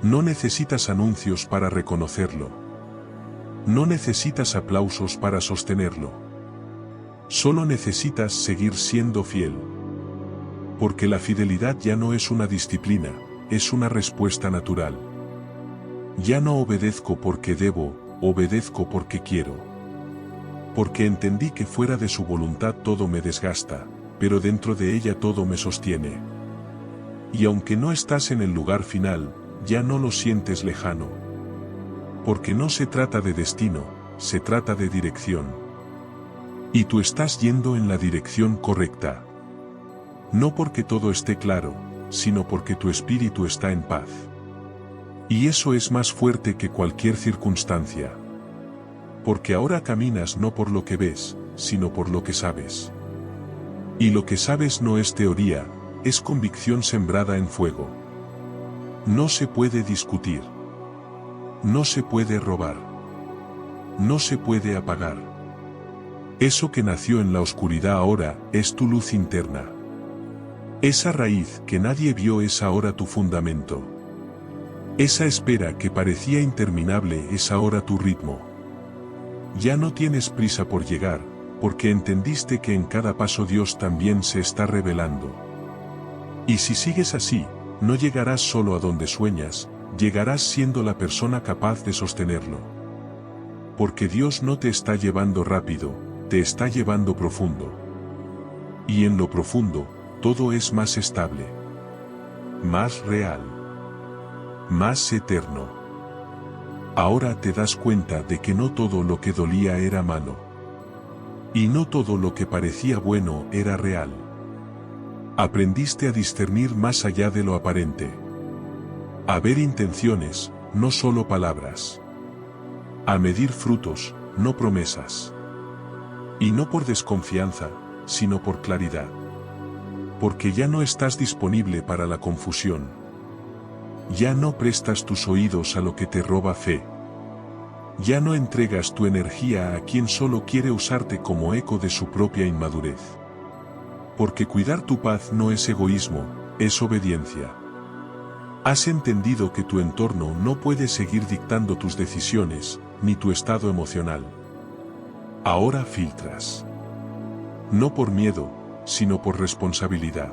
No necesitas anuncios para reconocerlo. No necesitas aplausos para sostenerlo. Solo necesitas seguir siendo fiel. Porque la fidelidad ya no es una disciplina, es una respuesta natural. Ya no obedezco porque debo, obedezco porque quiero. Porque entendí que fuera de su voluntad todo me desgasta, pero dentro de ella todo me sostiene. Y aunque no estás en el lugar final, ya no lo sientes lejano. Porque no se trata de destino, se trata de dirección. Y tú estás yendo en la dirección correcta. No porque todo esté claro, sino porque tu espíritu está en paz. Y eso es más fuerte que cualquier circunstancia. Porque ahora caminas no por lo que ves, sino por lo que sabes. Y lo que sabes no es teoría, es convicción sembrada en fuego. No se puede discutir. No se puede robar. No se puede apagar. Eso que nació en la oscuridad ahora es tu luz interna. Esa raíz que nadie vio es ahora tu fundamento. Esa espera que parecía interminable es ahora tu ritmo. Ya no tienes prisa por llegar, porque entendiste que en cada paso Dios también se está revelando. Y si sigues así, no llegarás solo a donde sueñas, llegarás siendo la persona capaz de sostenerlo. Porque Dios no te está llevando rápido, te está llevando profundo. Y en lo profundo, todo es más estable, más real, más eterno. Ahora te das cuenta de que no todo lo que dolía era malo. Y no todo lo que parecía bueno era real. Aprendiste a discernir más allá de lo aparente. A ver intenciones, no solo palabras. A medir frutos, no promesas. Y no por desconfianza, sino por claridad. Porque ya no estás disponible para la confusión. Ya no prestas tus oídos a lo que te roba fe. Ya no entregas tu energía a quien solo quiere usarte como eco de su propia inmadurez. Porque cuidar tu paz no es egoísmo, es obediencia. Has entendido que tu entorno no puede seguir dictando tus decisiones, ni tu estado emocional. Ahora filtras. No por miedo, sino por responsabilidad.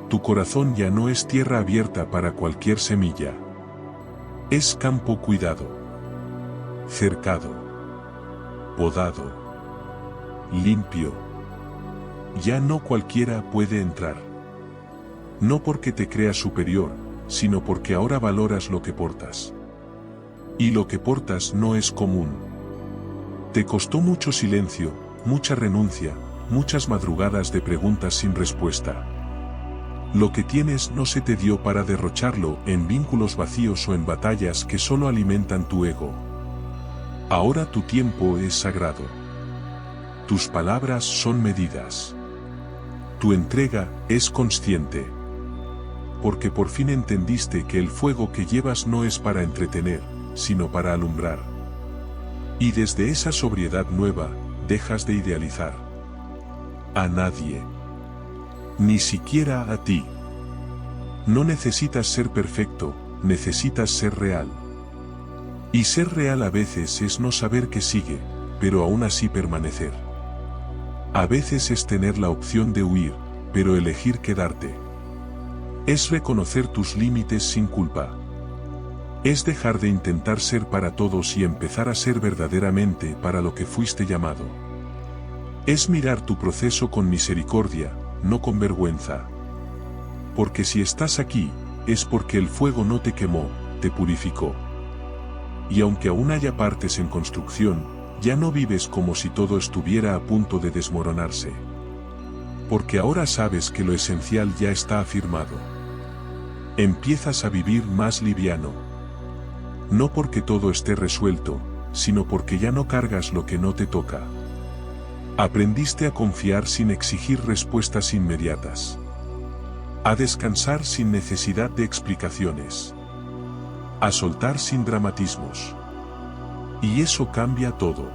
Tu corazón ya no es tierra abierta para cualquier semilla. Es campo cuidado, cercado, podado, limpio. Ya no cualquiera puede entrar. No porque te creas superior, sino porque ahora valoras lo que portas. Y lo que portas no es común. Te costó mucho silencio, mucha renuncia, muchas madrugadas de preguntas sin respuesta. Lo que tienes no se te dio para derrocharlo en vínculos vacíos o en batallas que solo alimentan tu ego. Ahora tu tiempo es sagrado. Tus palabras son medidas. Tu entrega es consciente. Porque por fin entendiste que el fuego que llevas no es para entretener, sino para alumbrar. Y desde esa sobriedad nueva, dejas de idealizar a nadie. Ni siquiera a ti. No necesitas ser perfecto, necesitas ser real. Y ser real a veces es no saber qué sigue, pero aún así permanecer. A veces es tener la opción de huir, pero elegir quedarte. Es reconocer tus límites sin culpa. Es dejar de intentar ser para todos y empezar a ser verdaderamente para lo que fuiste llamado. Es mirar tu proceso con misericordia, no con vergüenza. Porque si estás aquí, es porque el fuego no te quemó, te purificó. Y aunque aún haya partes en construcción, ya no vives como si todo estuviera a punto de desmoronarse. Porque ahora sabes que lo esencial ya está afirmado. Empiezas a vivir más liviano. No porque todo esté resuelto, sino porque ya no cargas lo que no te toca. Aprendiste a confiar sin exigir respuestas inmediatas. A descansar sin necesidad de explicaciones. A soltar sin dramatismos. Y eso cambia todo.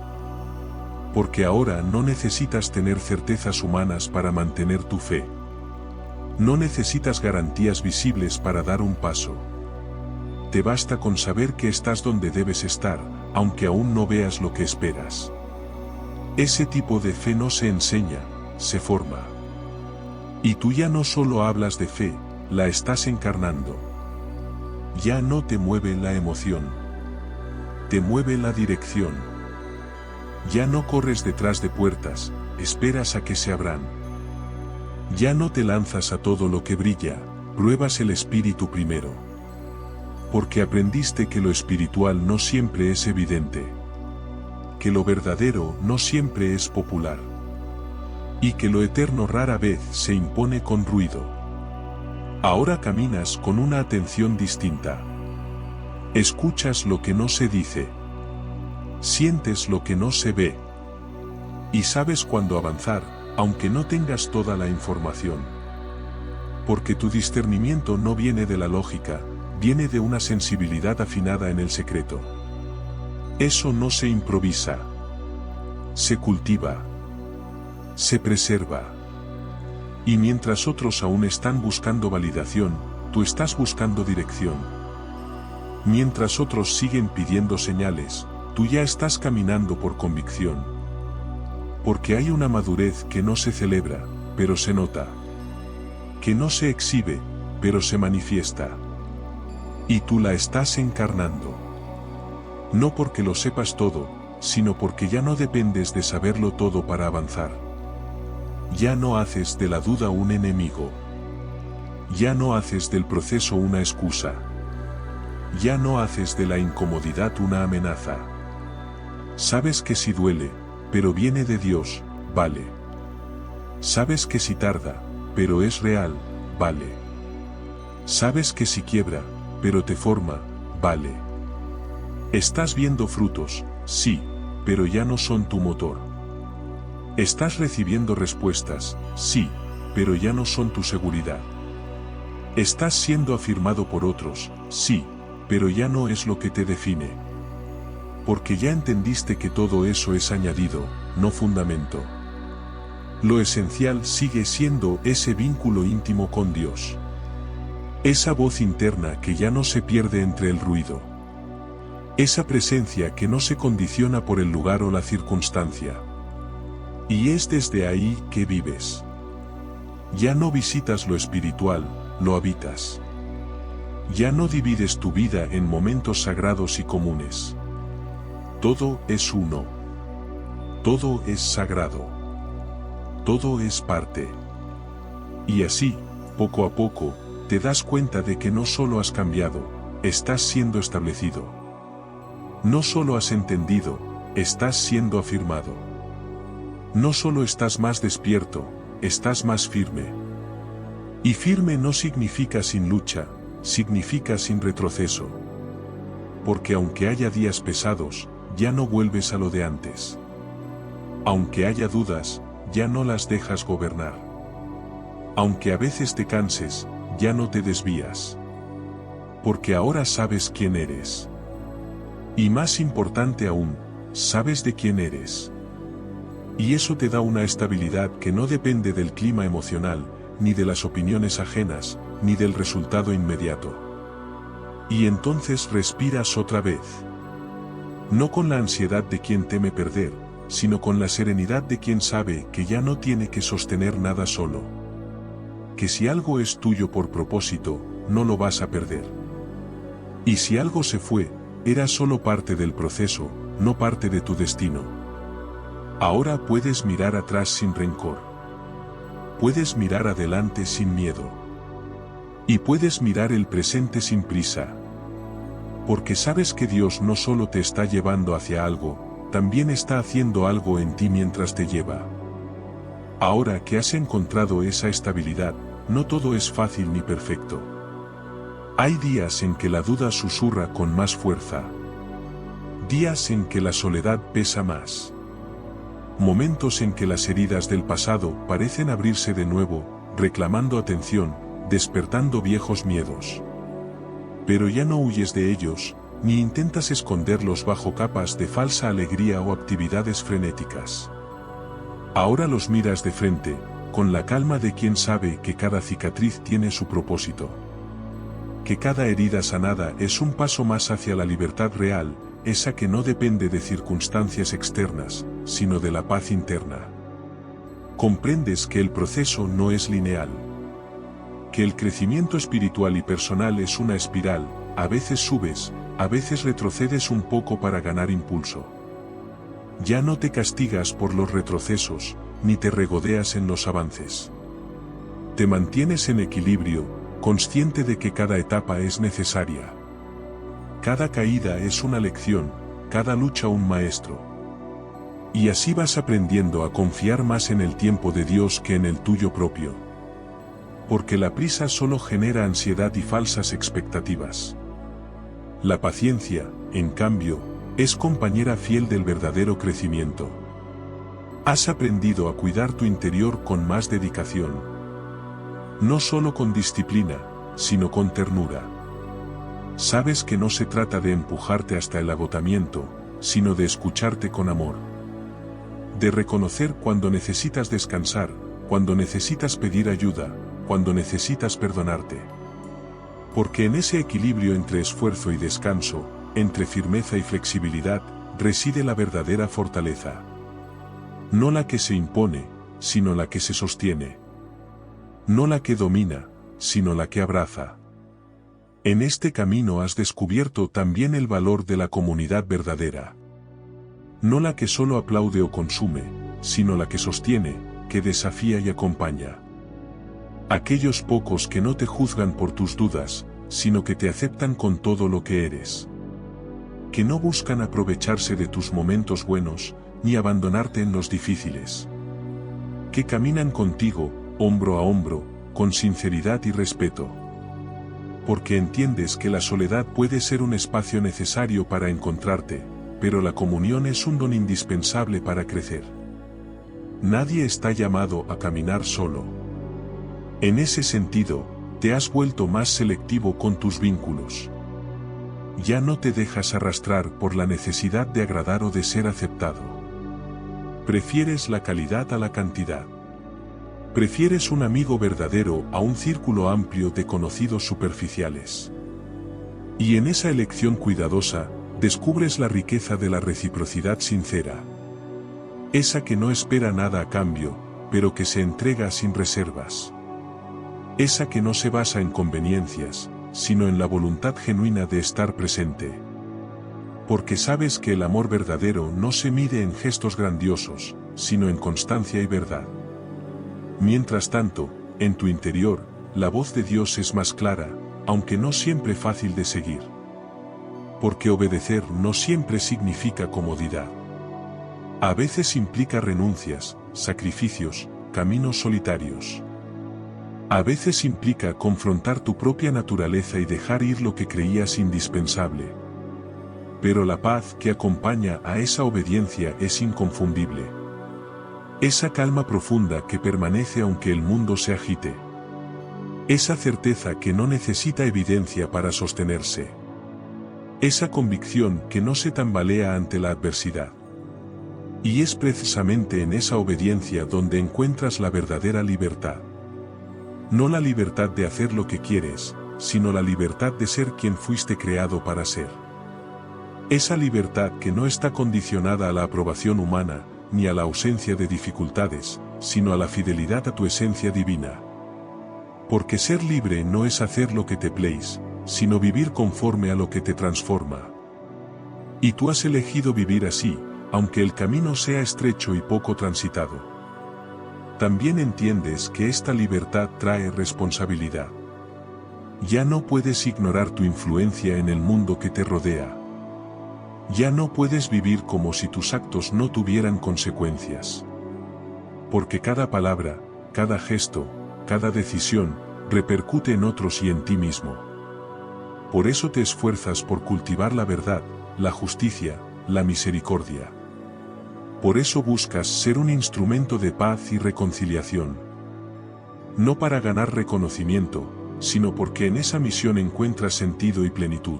Porque ahora no necesitas tener certezas humanas para mantener tu fe. No necesitas garantías visibles para dar un paso. Te basta con saber que estás donde debes estar, aunque aún no veas lo que esperas. Ese tipo de fe no se enseña, se forma. Y tú ya no solo hablas de fe, la estás encarnando. Ya no te mueve la emoción. Te mueve la dirección. Ya no corres detrás de puertas, esperas a que se abran. Ya no te lanzas a todo lo que brilla, pruebas el espíritu primero. Porque aprendiste que lo espiritual no siempre es evidente. Que lo verdadero no siempre es popular. Y que lo eterno rara vez se impone con ruido. Ahora caminas con una atención distinta. Escuchas lo que no se dice. Sientes lo que no se ve. Y sabes cuándo avanzar, aunque no tengas toda la información. Porque tu discernimiento no viene de la lógica, viene de una sensibilidad afinada en el secreto. Eso no se improvisa. Se cultiva. Se preserva. Y mientras otros aún están buscando validación, tú estás buscando dirección. Mientras otros siguen pidiendo señales, tú ya estás caminando por convicción. Porque hay una madurez que no se celebra, pero se nota. Que no se exhibe, pero se manifiesta. Y tú la estás encarnando. No porque lo sepas todo, sino porque ya no dependes de saberlo todo para avanzar. Ya no haces de la duda un enemigo. Ya no haces del proceso una excusa. Ya no haces de la incomodidad una amenaza. Sabes que si duele, pero viene de Dios, vale. Sabes que si tarda, pero es real, vale. Sabes que si quiebra, pero te forma, vale. Estás viendo frutos, sí, pero ya no son tu motor. Estás recibiendo respuestas, sí, pero ya no son tu seguridad. Estás siendo afirmado por otros, sí, pero ya no es lo que te define. Porque ya entendiste que todo eso es añadido, no fundamento. Lo esencial sigue siendo ese vínculo íntimo con Dios. Esa voz interna que ya no se pierde entre el ruido. Esa presencia que no se condiciona por el lugar o la circunstancia. Y es desde ahí que vives. Ya no visitas lo espiritual, lo habitas. Ya no divides tu vida en momentos sagrados y comunes. Todo es uno. Todo es sagrado. Todo es parte. Y así, poco a poco, te das cuenta de que no solo has cambiado, estás siendo establecido. No solo has entendido, estás siendo afirmado. No solo estás más despierto, estás más firme. Y firme no significa sin lucha, significa sin retroceso. Porque aunque haya días pesados, ya no vuelves a lo de antes. Aunque haya dudas, ya no las dejas gobernar. Aunque a veces te canses, ya no te desvías. Porque ahora sabes quién eres. Y más importante aún, sabes de quién eres. Y eso te da una estabilidad que no depende del clima emocional, ni de las opiniones ajenas, ni del resultado inmediato. Y entonces respiras otra vez. No con la ansiedad de quien teme perder, sino con la serenidad de quien sabe que ya no tiene que sostener nada solo. Que si algo es tuyo por propósito, no lo vas a perder. Y si algo se fue, era solo parte del proceso, no parte de tu destino. Ahora puedes mirar atrás sin rencor. Puedes mirar adelante sin miedo. Y puedes mirar el presente sin prisa. Porque sabes que Dios no solo te está llevando hacia algo, también está haciendo algo en ti mientras te lleva. Ahora que has encontrado esa estabilidad, no todo es fácil ni perfecto. Hay días en que la duda susurra con más fuerza. Días en que la soledad pesa más. Momentos en que las heridas del pasado parecen abrirse de nuevo, reclamando atención, despertando viejos miedos. Pero ya no huyes de ellos, ni intentas esconderlos bajo capas de falsa alegría o actividades frenéticas. Ahora los miras de frente, con la calma de quien sabe que cada cicatriz tiene su propósito. Que cada herida sanada es un paso más hacia la libertad real, esa que no depende de circunstancias externas, sino de la paz interna. Comprendes que el proceso no es lineal. Que el crecimiento espiritual y personal es una espiral, a veces subes, a veces retrocedes un poco para ganar impulso. Ya no te castigas por los retrocesos, ni te regodeas en los avances. Te mantienes en equilibrio, consciente de que cada etapa es necesaria. Cada caída es una lección, cada lucha un maestro. Y así vas aprendiendo a confiar más en el tiempo de Dios que en el tuyo propio. Porque la prisa solo genera ansiedad y falsas expectativas. La paciencia, en cambio, es compañera fiel del verdadero crecimiento. Has aprendido a cuidar tu interior con más dedicación. No solo con disciplina, sino con ternura. Sabes que no se trata de empujarte hasta el agotamiento, sino de escucharte con amor. De reconocer cuando necesitas descansar, cuando necesitas pedir ayuda, cuando necesitas perdonarte. Porque en ese equilibrio entre esfuerzo y descanso, entre firmeza y flexibilidad, reside la verdadera fortaleza. No la que se impone, sino la que se sostiene. No la que domina, sino la que abraza. En este camino has descubierto también el valor de la comunidad verdadera. No la que solo aplaude o consume, sino la que sostiene, que desafía y acompaña. Aquellos pocos que no te juzgan por tus dudas, sino que te aceptan con todo lo que eres. Que no buscan aprovecharse de tus momentos buenos, ni abandonarte en los difíciles. Que caminan contigo, hombro a hombro, con sinceridad y respeto. Porque entiendes que la soledad puede ser un espacio necesario para encontrarte, pero la comunión es un don indispensable para crecer. Nadie está llamado a caminar solo. En ese sentido, te has vuelto más selectivo con tus vínculos. Ya no te dejas arrastrar por la necesidad de agradar o de ser aceptado. Prefieres la calidad a la cantidad. Prefieres un amigo verdadero a un círculo amplio de conocidos superficiales. Y en esa elección cuidadosa, descubres la riqueza de la reciprocidad sincera. Esa que no espera nada a cambio, pero que se entrega sin reservas. Esa que no se basa en conveniencias, sino en la voluntad genuina de estar presente. Porque sabes que el amor verdadero no se mide en gestos grandiosos, sino en constancia y verdad. Mientras tanto, en tu interior, la voz de Dios es más clara, aunque no siempre fácil de seguir. Porque obedecer no siempre significa comodidad. A veces implica renuncias, sacrificios, caminos solitarios. A veces implica confrontar tu propia naturaleza y dejar ir lo que creías indispensable. Pero la paz que acompaña a esa obediencia es inconfundible. Esa calma profunda que permanece aunque el mundo se agite. Esa certeza que no necesita evidencia para sostenerse. Esa convicción que no se tambalea ante la adversidad. Y es precisamente en esa obediencia donde encuentras la verdadera libertad. No la libertad de hacer lo que quieres, sino la libertad de ser quien fuiste creado para ser. Esa libertad que no está condicionada a la aprobación humana, ni a la ausencia de dificultades, sino a la fidelidad a tu esencia divina. Porque ser libre no es hacer lo que te place, sino vivir conforme a lo que te transforma. Y tú has elegido vivir así, aunque el camino sea estrecho y poco transitado. También entiendes que esta libertad trae responsabilidad. Ya no puedes ignorar tu influencia en el mundo que te rodea. Ya no puedes vivir como si tus actos no tuvieran consecuencias. Porque cada palabra, cada gesto, cada decisión, repercute en otros y en ti mismo. Por eso te esfuerzas por cultivar la verdad, la justicia, la misericordia. Por eso buscas ser un instrumento de paz y reconciliación. No para ganar reconocimiento, sino porque en esa misión encuentras sentido y plenitud.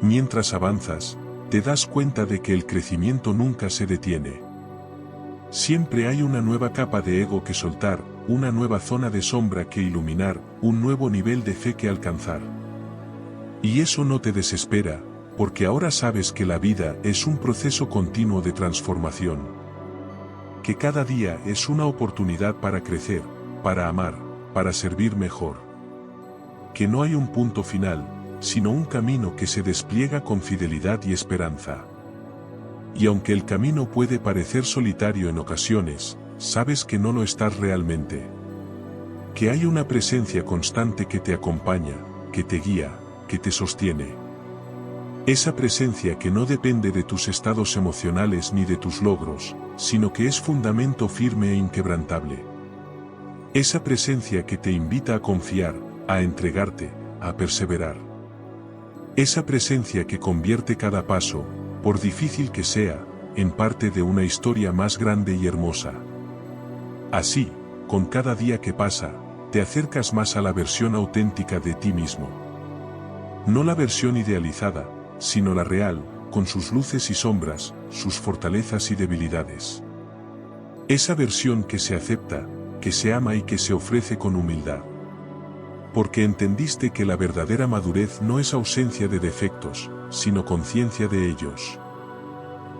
Mientras avanzas, te das cuenta de que el crecimiento nunca se detiene. Siempre hay una nueva capa de ego que soltar, una nueva zona de sombra que iluminar, un nuevo nivel de fe que alcanzar. Y eso no te desespera, porque ahora sabes que la vida es un proceso continuo de transformación. Que cada día es una oportunidad para crecer, para amar, para servir mejor. Que no hay un punto final, sino un camino que se despliega con fidelidad y esperanza. Y aunque el camino puede parecer solitario en ocasiones, sabes que no lo estás realmente. Que hay una presencia constante que te acompaña, que te guía, que te sostiene. Esa presencia que no depende de tus estados emocionales ni de tus logros, sino que es fundamento firme e inquebrantable. Esa presencia que te invita a confiar, a entregarte, a perseverar. Esa presencia que convierte cada paso, por difícil que sea, en parte de una historia más grande y hermosa. Así, con cada día que pasa, te acercas más a la versión auténtica de ti mismo. No la versión idealizada, sino la real, con sus luces y sombras, sus fortalezas y debilidades. Esa versión que se acepta, que se ama y que se ofrece con humildad. Porque entendiste que la verdadera madurez no es ausencia de defectos, sino conciencia de ellos.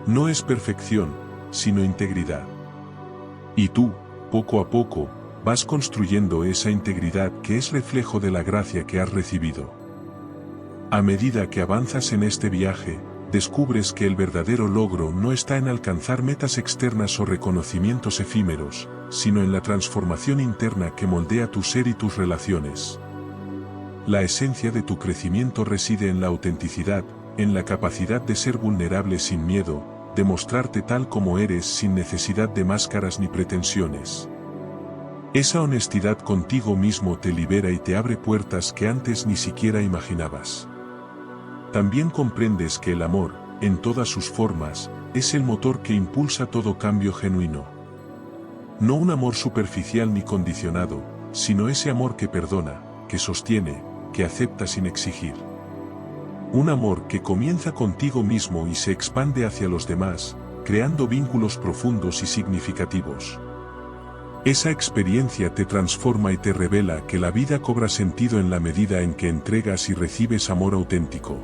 No es perfección, sino integridad. Y tú, poco a poco, vas construyendo esa integridad que es reflejo de la gracia que has recibido. A medida que avanzas en este viaje, descubres que el verdadero logro no está en alcanzar metas externas o reconocimientos efímeros, sino en la transformación interna que moldea tu ser y tus relaciones. La esencia de tu crecimiento reside en la autenticidad, en la capacidad de ser vulnerable sin miedo, de mostrarte tal como eres sin necesidad de máscaras ni pretensiones. Esa honestidad contigo mismo te libera y te abre puertas que antes ni siquiera imaginabas. También comprendes que el amor, en todas sus formas, es el motor que impulsa todo cambio genuino. No un amor superficial ni condicionado, sino ese amor que perdona, que sostiene, que acepta sin exigir. Un amor que comienza contigo mismo y se expande hacia los demás, creando vínculos profundos y significativos. Esa experiencia te transforma y te revela que la vida cobra sentido en la medida en que entregas y recibes amor auténtico.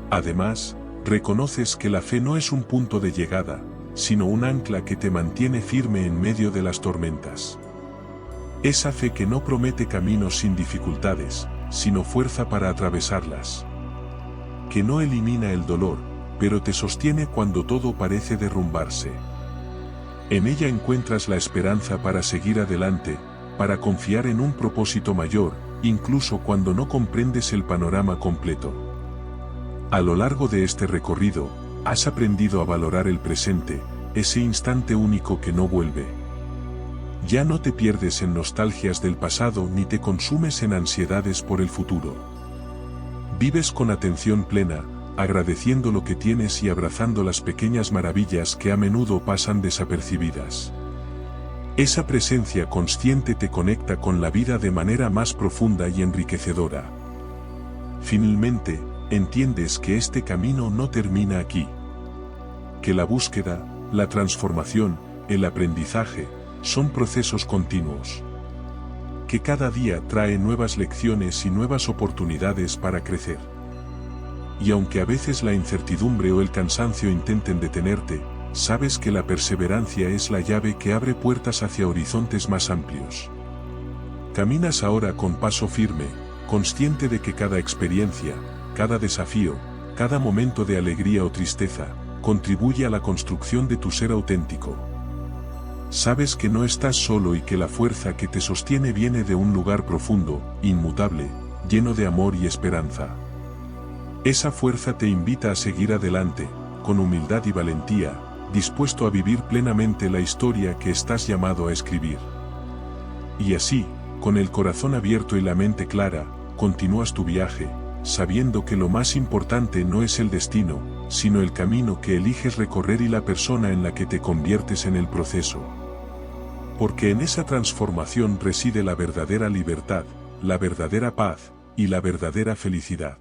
Además, reconoces que la fe no es un punto de llegada, sino un ancla que te mantiene firme en medio de las tormentas. Esa fe que no promete caminos sin dificultades, sino fuerza para atravesarlas. Que no elimina el dolor, pero te sostiene cuando todo parece derrumbarse. En ella encuentras la esperanza para seguir adelante, para confiar en un propósito mayor, incluso cuando no comprendes el panorama completo. A lo largo de este recorrido, has aprendido a valorar el presente, ese instante único que no vuelve. Ya no te pierdes en nostalgias del pasado ni te consumes en ansiedades por el futuro. Vives con atención plena, agradeciendo lo que tienes y abrazando las pequeñas maravillas que a menudo pasan desapercibidas. Esa presencia consciente te conecta con la vida de manera más profunda y enriquecedora. Finalmente, entiendes que este camino no termina aquí. Que la búsqueda, la transformación, el aprendizaje, son procesos continuos. Que cada día trae nuevas lecciones y nuevas oportunidades para crecer. Y aunque a veces la incertidumbre o el cansancio intenten detenerte, sabes que la perseverancia es la llave que abre puertas hacia horizontes más amplios. Caminas ahora con paso firme, consciente de que cada experiencia, cada desafío, cada momento de alegría o tristeza, contribuye a la construcción de tu ser auténtico. Sabes que no estás solo y que la fuerza que te sostiene viene de un lugar profundo, inmutable, lleno de amor y esperanza. Esa fuerza te invita a seguir adelante, con humildad y valentía, dispuesto a vivir plenamente la historia que estás llamado a escribir. Y así, con el corazón abierto y la mente clara, continúas tu viaje, sabiendo que lo más importante no es el destino, sino el camino que eliges recorrer y la persona en la que te conviertes en el proceso. Porque en esa transformación reside la verdadera libertad, la verdadera paz, y la verdadera felicidad.